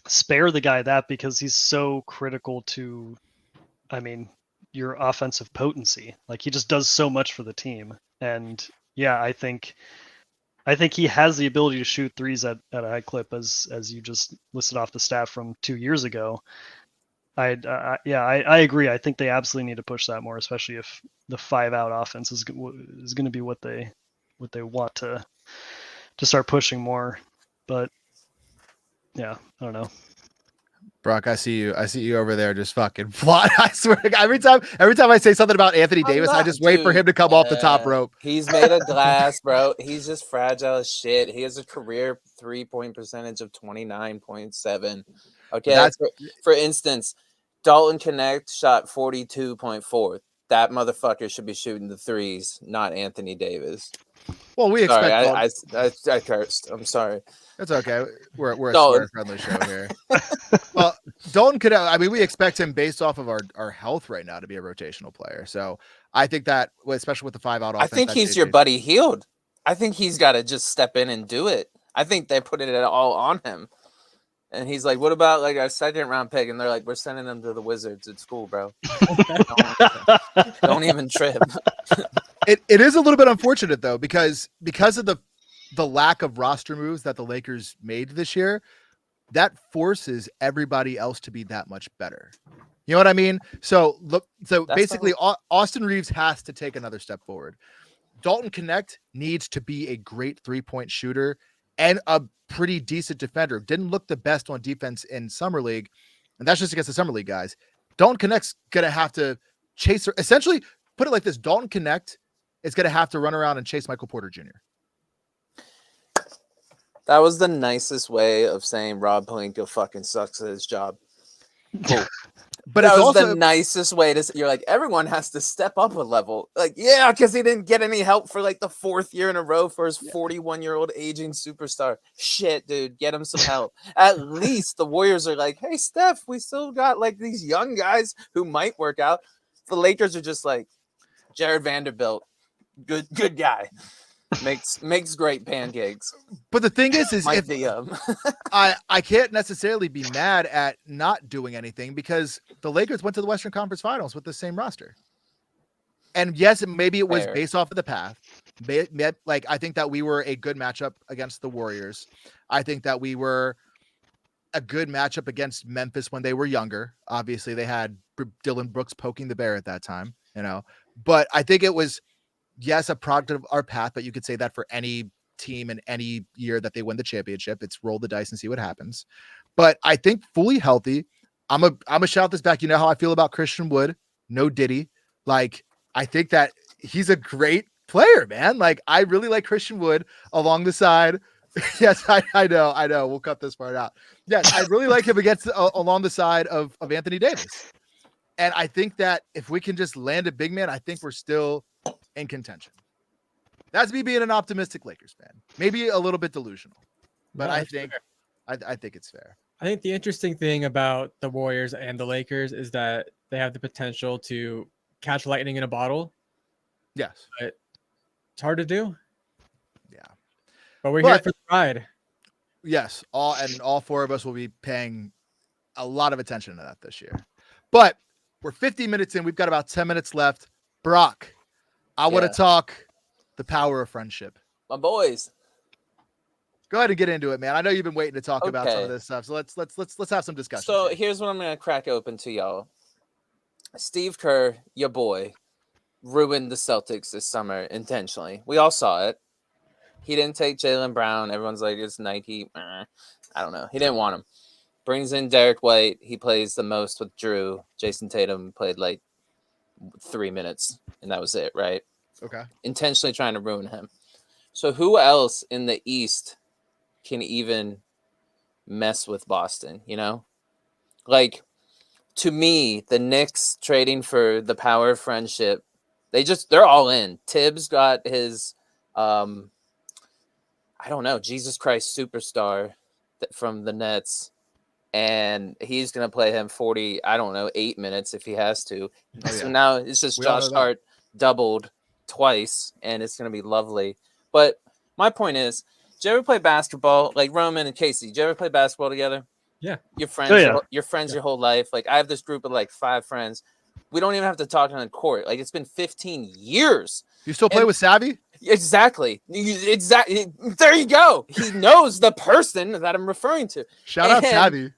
spare the guy that because he's so critical to, I mean, your offensive potency. Like, he just does so much for the team. And yeah, I think he has the ability to shoot threes at a high clip, as you just listed off the stat from 2 years ago. I agree. I think they absolutely need to push that more, especially if the 5-out offense is going to be what they want to start pushing more. But yeah, I don't know. Brock, I see you over there just fucking plot. I swear, every time I say something about Anthony Davis, I just wait for him to come off the top rope. He's made of glass, bro. He's just fragile as shit. He has a career 3-point percentage of 29.7. Okay, for instance, Dalton Connect shot 42.4. That motherfucker should be shooting the threes, not Anthony Davis. Well, we expect. I cursed. I'm sorry. It's okay. We're a swear-friendly show here. Well, Dalton could. I mean, we expect him based off of our health right now to be a rotational player. So I think that, especially with the 5-out offense, I think he's your buddy Hield. I think he's got to just step in and do it. I think they put it all on him. And he's like, what about like a 2nd-round pick? And they're like, we're sending him to the Wizards. It's cool, bro. Don't even trip. It is a little bit unfortunate though, because of the lack of roster moves that the Lakers made this year, that forces everybody else to be that much better. You know what I mean? So look, basically Austin Reeves has to take another step forward. Dalton Connect needs to be a great 3-point shooter and a pretty decent defender. Didn't look the best on defense in Summer League, and that's just against the Summer League guys. Dalton Connect's gonna have to chase her. Essentially, put it like this: Dalton Connect is gonna have to run around and chase Michael Porter Jr. That was the nicest way of saying Rob Pelinka fucking sucks at his job. Cool. But that it's was also the nicest way to say, you're like, everyone has to step up a level. Like, yeah, because he didn't get any help for like the 4th year in a row for his 41-year-old aging superstar. Shit, dude, get him some help. At least the Warriors are like, hey, Steph, we still got like these young guys who might work out. The Lakers are just like, Jared Vanderbilt, good guy. Makes great pancakes. But the thing is if I can't necessarily be mad at not doing anything because the Lakers went to the Western Conference Finals with the same roster. And yes, maybe it was based off of the path. Like I think that we were a good matchup against the Warriors. I think that we were a good matchup against Memphis when they were younger. Obviously, they had Dylan Brooks poking the bear at that time, you know. But I think it was a product of our path, but you could say that for any team in any year that they win the championship. It's roll the dice and see what happens. But I think fully healthy, I'm a shout this back. You know how I feel about Christian Wood, no Diddy. Like, I think that he's a great player, man. Like, I really like Christian Wood along the side. Yes, I know. We'll cut this part out. Yes, I really like him along the side of Anthony Davis. And I think that if we can just land a big man, I think we're still in contention. That's me being an optimistic Lakers fan. Maybe a little bit delusional, but I think it's fair. I think the interesting thing about the Warriors and the Lakers is that they have the potential to catch lightning in a bottle. Yes. But it's hard to do. Yeah. But we're here for the ride. Yes. All 4 of us will be paying a lot of attention to that this year. But we're 50 minutes in. We've got about 10 minutes left. Brock, I want to talk the power of friendship. My boys. Go ahead and get into it, man. I know you've been waiting to talk about some of this stuff. So let's have some discussion. So here's what I'm going to crack open to y'all. Steve Kerr, your boy, ruined the Celtics this summer intentionally. We all saw it. He didn't take Jaylen Brown. Everyone's like, it's Nike. I don't know. He didn't want him. brings in Derek White. He plays the most with Drew. Jason Tatum played like 3 minutes, and that was it, right? Okay. Intentionally trying to ruin him. So who else in the East can even mess with Boston, you know? Like, to me, the Knicks trading for the power of friendship, they're all in. Tibbs got his, I don't know, Jesus Christ superstar from the Nets, and he's going to play him 40, I don't know, 8 minutes if he has to. Oh, So yeah. now it's just We all Josh know that. Hart doubled twice, and it's going to be lovely. But my point is, did you ever play basketball? Like Roman and Casey, did you ever play basketball together? Yeah. You're friends. Oh, yeah. You're friends your whole life. Like I have this group of like 5 friends. We don't even have to talk on the court. Like it's been 15 years. You still play with Savvy? Exactly. Exactly. There you go. He knows the person that I'm referring to. Shout out Savvy.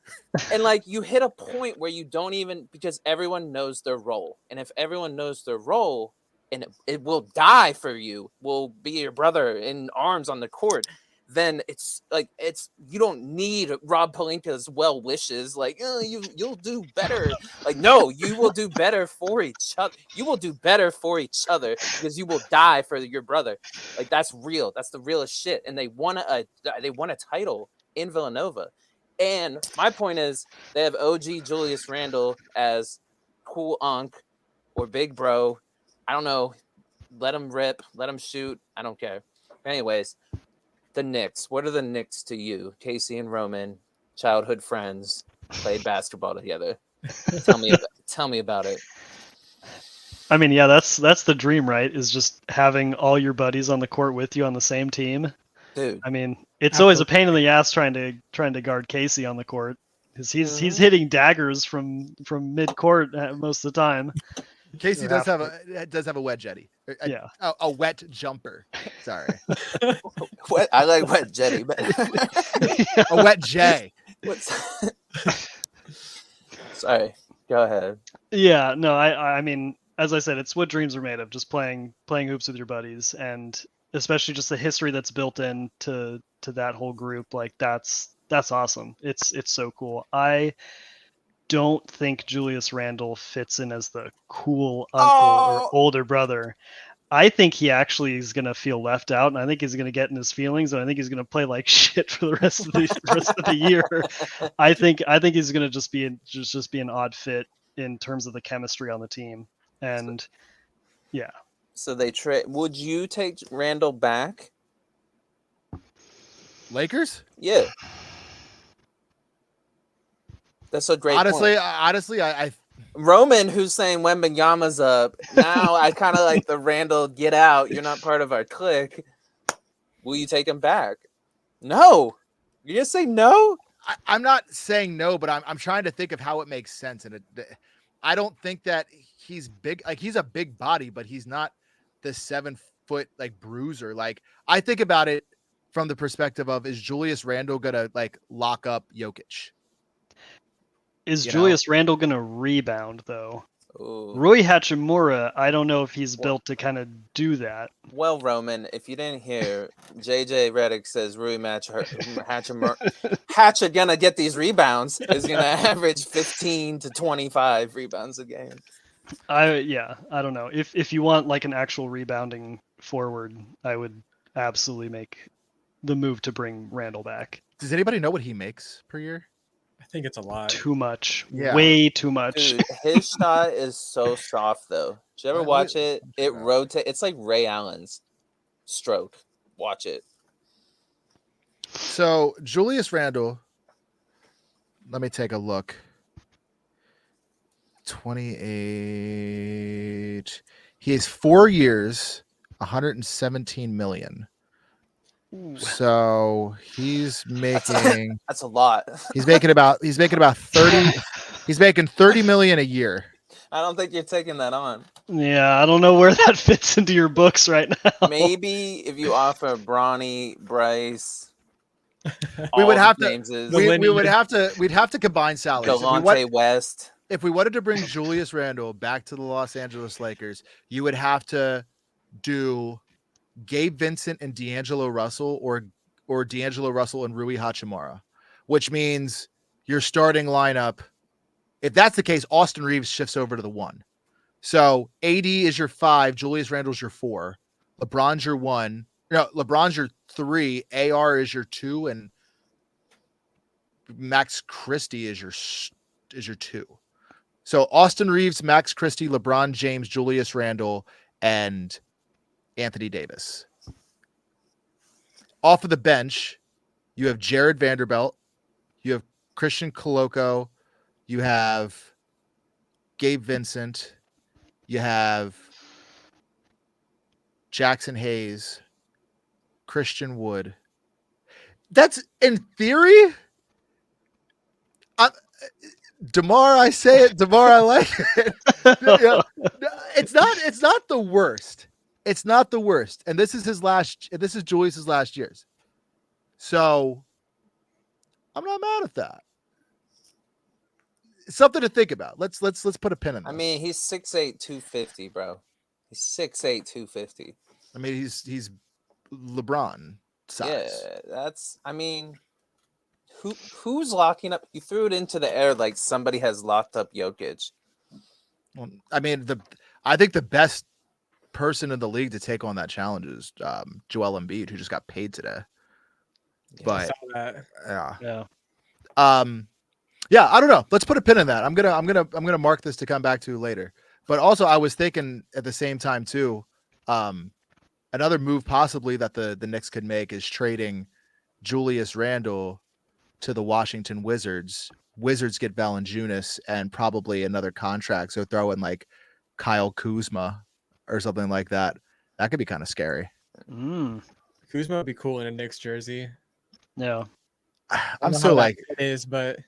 And like you hit a point where you don't even, because everyone knows their role. And if everyone knows their role, and it will die for you, will be your brother in arms on the court, then it's like you don't need Rob Pelinka's well wishes. Like you'll do better. Like no, you will do better for each other. You will do better for each other because you will die for your brother. Like that's real. That's the realest shit. And they won a title in Villanova. And my point is, they have OG Julius Randle as cool Unc or big bro. I don't know. Let him rip. Let him shoot. I don't care. Anyways. The Knicks. What are the Knicks to you? Casey and Roman, childhood friends, played basketball together. Tell me about it. I mean, yeah, that's the dream, right? Is just having all your buddies on the court with you on the same team. Dude. I mean, it's always a pain in the ass trying to guard Casey on the court because he's hitting daggers from mid court most of the time. Casey does have a wet jetty. Yeah, a wet jumper. Sorry. I like wet jetty, but a wet J. Sorry, go ahead. Yeah, no, I mean, as I said, it's what dreams are made of. Just playing hoops with your buddies, and especially just the history that's built into that whole group. Like that's awesome. It's so cool. I don't think Julius Randle fits in as the cool uncle or older brother. I think he actually is going to feel left out, and I think he's going to get in his feelings, and I think he's going to play like shit for the rest of the year. I think he's going to just be an odd fit in terms of the chemistry on the team, and yeah. So they trade. Would you take Randall back? Lakers? Yeah. That's a great point. Honestly, I Roman, who's saying Wembanyama's up. Now I kind of like the Randall, get out. You're not part of our clique. Will you take him back? No. You're going to say no? I'm not saying no, but I'm trying to think of how it makes sense. And I don't think that he's big. Like he's a big body, but he's not the 7 foot like bruiser. Like I think about it from the perspective of, is Julius Randle going to like lock up Jokic? Is Julius Randle going to rebound, though? Ooh. Rui Hachimura, I don't know if he's built to kind of do that. Well, Roman, if you didn't hear, JJ Reddick says Rui Hachimura Hatcher going to get these rebounds. Is going to average 15 to 25 rebounds a game. I don't know. If you want like an actual rebounding forward, I would absolutely make the move to bring Randle back. Does anybody know what he makes per year? I think it's a lot. Too much. Yeah. Way too much. Dude, his shot is so soft, though. Did you ever watch it? It rotates. It's like Ray Allen's stroke. Watch it. So Julius Randle, let me take a look. 28. He has 4 years, 117 million. Ooh. So he's making that's a lot. He's making about 30. He's making 30 million a year. I don't think you're taking that on. Yeah, I don't know where that fits into your books right now. Maybe if you offer Bronny, Bryce, we would have to. Jameses, we'd have to combine salaries. Delonte West. If we wanted to bring Julius Randle back to the Los Angeles Lakers, you would have to do Gabe Vincent and D'Angelo Russell, or D'Angelo Russell and Rui Hachimura, which means your starting lineup, if that's the case, Austin Reeves shifts over to the 1. So AD is your 5, Julius Randle's your 4, LeBron's your 1. No, LeBron's your 3, AR is your 2, and Max Christie is your 2. So Austin Reeves, Max Christie, LeBron James, Julius Randle, and Anthony Davis. Off of the bench, you have Jared Vanderbilt, you have Christian Koloko, you have Gabe Vincent, you have Jackson Hayes, Christian Wood. That's in theory. DeMar, I say it. DeMar, I like it. It's not the worst. It's not the worst. And this is Julius's last year's. So I'm not mad at that. It's something to think about. Let's put a pin in this. I mean, he's 6'8", 250, bro. He's 6'8", 250. I mean, he's LeBron size. Yeah, that's. I mean, who's locking up? You threw it into the air like somebody has locked up Jokic. Well, I mean, I think the best person in the league to take on that challenge is Joel Embiid, who just got paid today. But Yeah. Yeah, I don't know. Let's put a pin in that. I'm gonna mark this to come back to later. But also, I was thinking at the same time too, another move possibly that the Knicks could make is trading Julius Randle to the Washington Wizards. Wizards get Valanciunas and probably another contract. So throw in like Kyle Kuzma or something like that. That could be kind of scary. Kuzma would be cool in a Knicks jersey. Yeah. I'm so like it is, but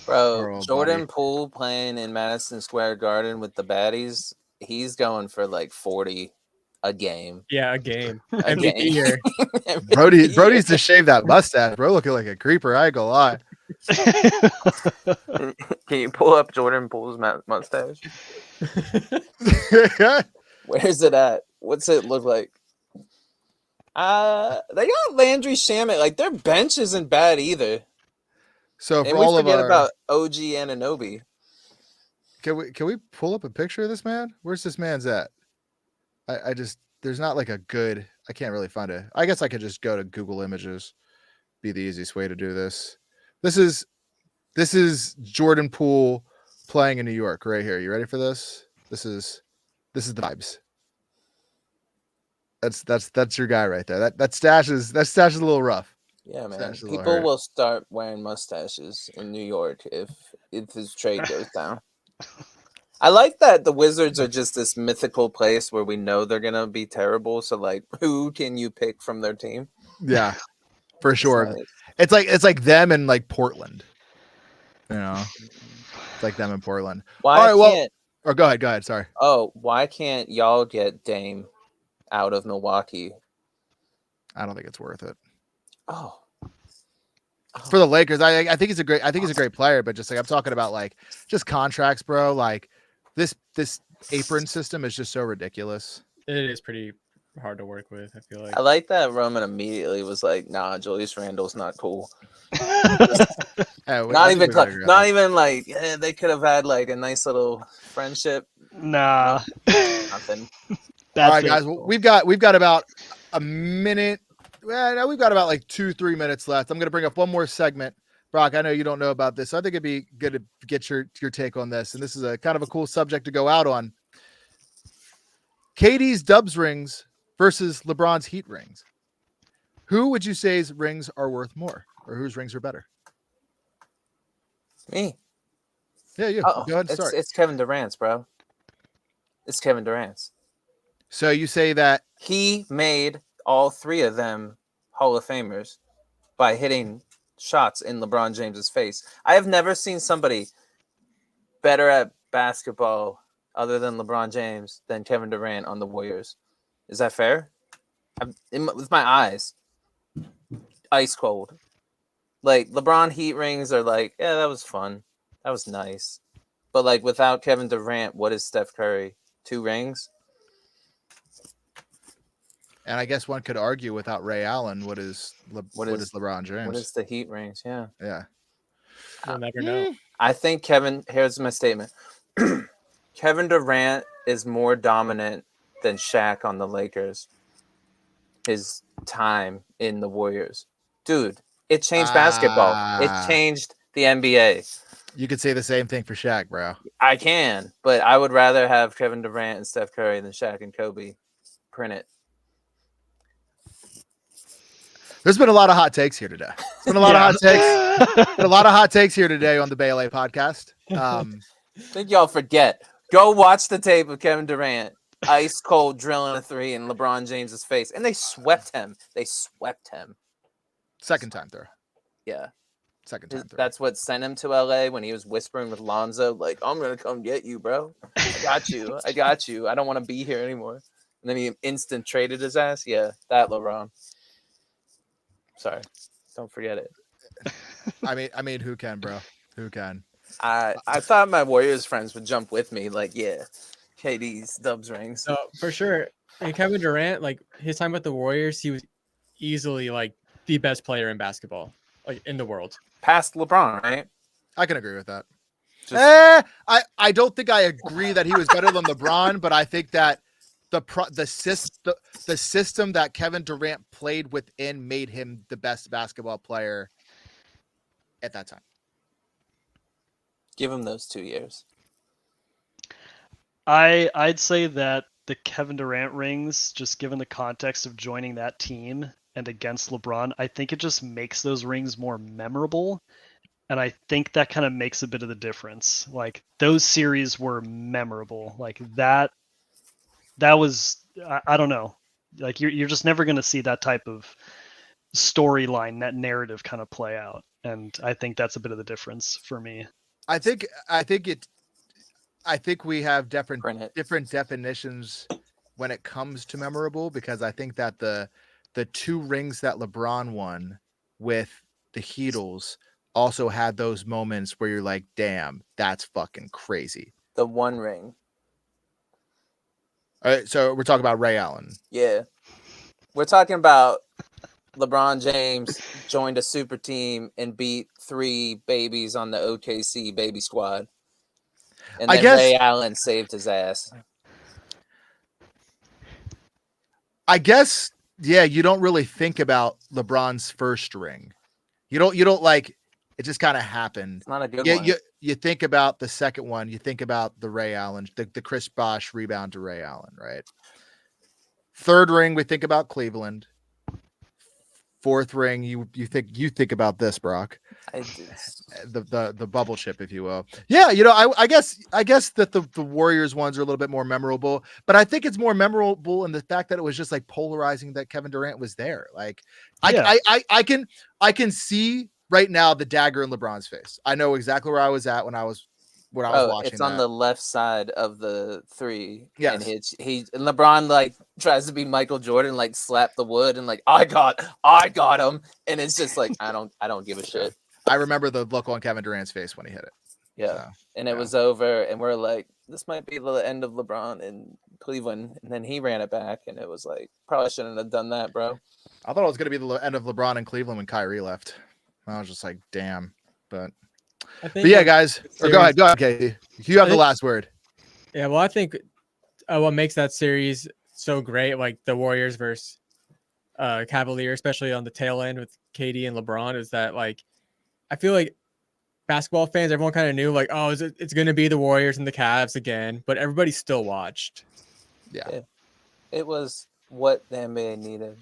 bro, Jordan Poole playing in Madison Square Garden with the baddies, he's going for like 40 a game. Yeah, a game. MVP year. Brody's to shave that mustache, bro. Looking like a creeper. I ain't gonna lie. Can you pull up Jordan Poole's mustache? Where's it at? What's it look like? They got Landry Shamet. Like their bench isn't bad either. So and we forget about OG Anunoby. Can we pull up a picture of this man? Where's this man's at? I just there's not like a good. I can't really find it. I guess I could just go to Google Images. Be the easiest way to do this. This is Jordan Poole playing in New York right here. You ready for this? This is the vibes. That's your guy right there. That stash is a little rough. Yeah, man. People will start wearing mustaches in New York if his trade goes down. I like that the Wizards are just this mythical place where we know they're gonna be terrible. So like, who can you pick from their team? Yeah, for sure. It's like them and like Portland. You know, it's like them in Portland. Why can't? Or go ahead. Sorry. Oh, why can't y'all get Dame out of Milwaukee? I don't think it's worth it. Oh. For the Lakers, I think he's a great player, but just like I'm talking about like just contracts, bro. Like this apron system is just so ridiculous. It is pretty hard to work with, I feel like. I like that Roman immediately was like, nah, Julius Randle's not cool. Not even like they could have had like a nice little friendship. Nah. Nothing. All right, guys. Well, we've got about a minute. Well, we've got about like 2-3 minutes left. I'm going to bring up one more segment. Brock, I know you don't know about this, so I think it'd be good to get your take on this. And this is a kind of a cool subject to go out on. KD's Dubs rings versus LeBron's Heat rings. Who would you say's rings are worth more, or whose rings are better? Me. Yeah, you. Go ahead and start. It's Kevin Durant's, bro. It's Kevin Durant's. So you say that he made all three of them Hall of Famers by hitting shots in LeBron James's face. I have never seen somebody better at basketball other than LeBron James than Kevin Durant on the Warriors. Is that fair? With my eyes, ice cold. Like LeBron Heat rings are like, yeah, that was fun. That was nice. But like without Kevin Durant, what is Steph Curry? 2 rings? And I guess one could argue without Ray Allen, what is LeBron James? What is the Heat rings? Yeah. Yeah. You'll never know. I think here's my statement. Kevin Durant is more dominant than Shaq on the Lakers. His time in the Warriors. Dude, it changed basketball. It changed the NBA. You could say the same thing for Shaq, bro. I can, but I would rather have Kevin Durant and Steph Curry than Shaq and Kobe. Print it. There's been a lot of hot takes here today. There's been a lot of hot takes. Been a lot of hot takes here today on the Bay LA podcast. I think y'all forget. Go watch the tape of Kevin Durant, ice cold drilling a three in LeBron James's face, and they swept him. Second time through. Yeah. Second time through. That's what sent him to LA when he was whispering with Lonzo, like, I'm gonna come get you, bro. I got you. I don't want to be here anymore. And then he instant traded his ass. Yeah, that LeBron. Sorry, don't forget it. I mean, who can, bro? Who can? I thought my Warriors friends would jump with me, like, yeah, KD's Dubs rings. So for sure, and Kevin Durant, like his time with the Warriors, he was easily like the best player in basketball, like in the world. Past LeBron, right? I can agree with that. I don't think I agree that he was better than LeBron, but I think that the system that Kevin Durant played within made him the best basketball player at that time. Give him those 2 years. I'd say that the Kevin Durant rings, just given the context of joining that team and against LeBron, I think it just makes those rings more memorable. And I think that kind of makes a bit of the difference. Like those series were memorable. Like that was, I don't know. Like you're just never going to see that type of storyline, that narrative kind of play out. And I think that's a bit of the difference for me. I think we have different definitions when it comes to memorable, because I think that the 2 rings that LeBron won with the Heatles also had those moments where you're like, damn, that's fucking crazy. The 1 ring. All right, so we're talking about Ray Allen. Yeah. We're talking about LeBron James joined a super team and beat 3 babies on the OKC baby squad. And then Ray Allen saved his ass. I guess, yeah, you don't really think about LeBron's first ring. You don't like, it just kind of happened. It's not a good one. You think about the second one. You think about the Ray Allen, the Chris Bosh rebound to Ray Allen, right? Third ring, we think about Cleveland. Fourth ring, you think about this, Brock. The bubble chip, if you will. Yeah, I guess that the Warriors ones are a little bit more memorable, but I think it's more memorable in the fact that it was just like polarizing that Kevin Durant was there. Like, yeah. I can see right now the dagger in LeBron's face. I know exactly where I was at when I was watching. It's on the left side of the 3. Yeah, and and LeBron like tries to be Michael Jordan, like slap the wood and like I got him, and it's just like I don't give a shit. I remember the look on Kevin Durant's face when he hit it. Yeah, so, and it was over, and we're like, this might be the end of LeBron in Cleveland, and then he ran it back, and it was like probably shouldn't have done that, bro. I thought it was gonna be the end of LeBron in Cleveland when Kyrie left. I was just like, damn, but yeah, guys. Or go ahead, Katie. You have the last word. Yeah, well, I think what makes that series so great, like the Warriors versus Cavaliers, especially on the tail end with KD and LeBron, is that like I feel like basketball fans, everyone kind of knew like, oh, it's going to be the Warriors and the Cavs again, but everybody still watched. Yeah. It was what the NBA needed.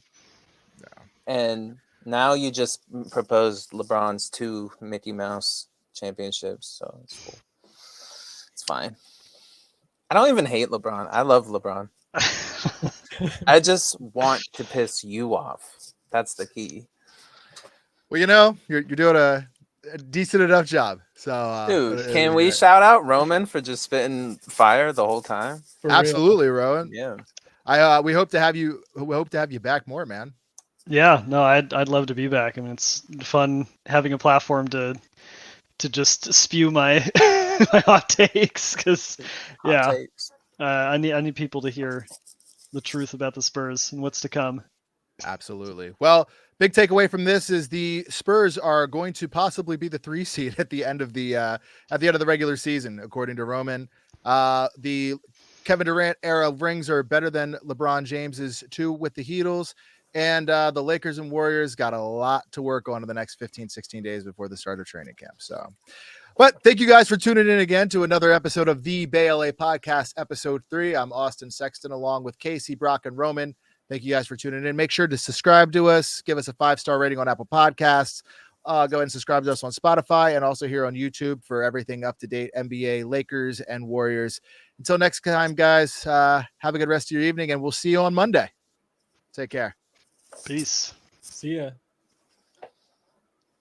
Yeah. And now you just proposed LeBron's 2 Mickey Mouse championships, so it's cool. It's fine. I don't even hate LeBron. I love LeBron. I just want to piss you off. That's the key. Well, you're doing a decent enough job. So, dude, can we shout out Roman for just spitting fire the whole time? Absolutely, Rowan. Yeah. We hope to have you. We hope to have you back more, man. Yeah, no, I'd love to be back. I mean, it's fun having a platform to just spew my my hot takes, because I need people to hear the truth about the Spurs and what's to come. Absolutely. Well, big takeaway from this is the Spurs are going to possibly be the 3 seed at the end of the regular season, according to Roman. The Kevin Durant era rings are better than LeBron James's 2 with the Heatles. And the Lakers and Warriors got a lot to work on in the next 15, 16 days before the start of training camp. So, but thank you guys for tuning in again to another episode of the Bay LA Podcast, episode 3. I'm Austin Sexton along with Casey, Brock, and Roman. Thank you guys for tuning in. Make sure to subscribe to us. Give us a 5-star rating on Apple Podcasts. Go ahead and subscribe to us on Spotify and also here on YouTube for everything up to date NBA, Lakers, and Warriors. Until next time, guys, have a good rest of your evening, and we'll see you on Monday. Take care. Peace. See ya.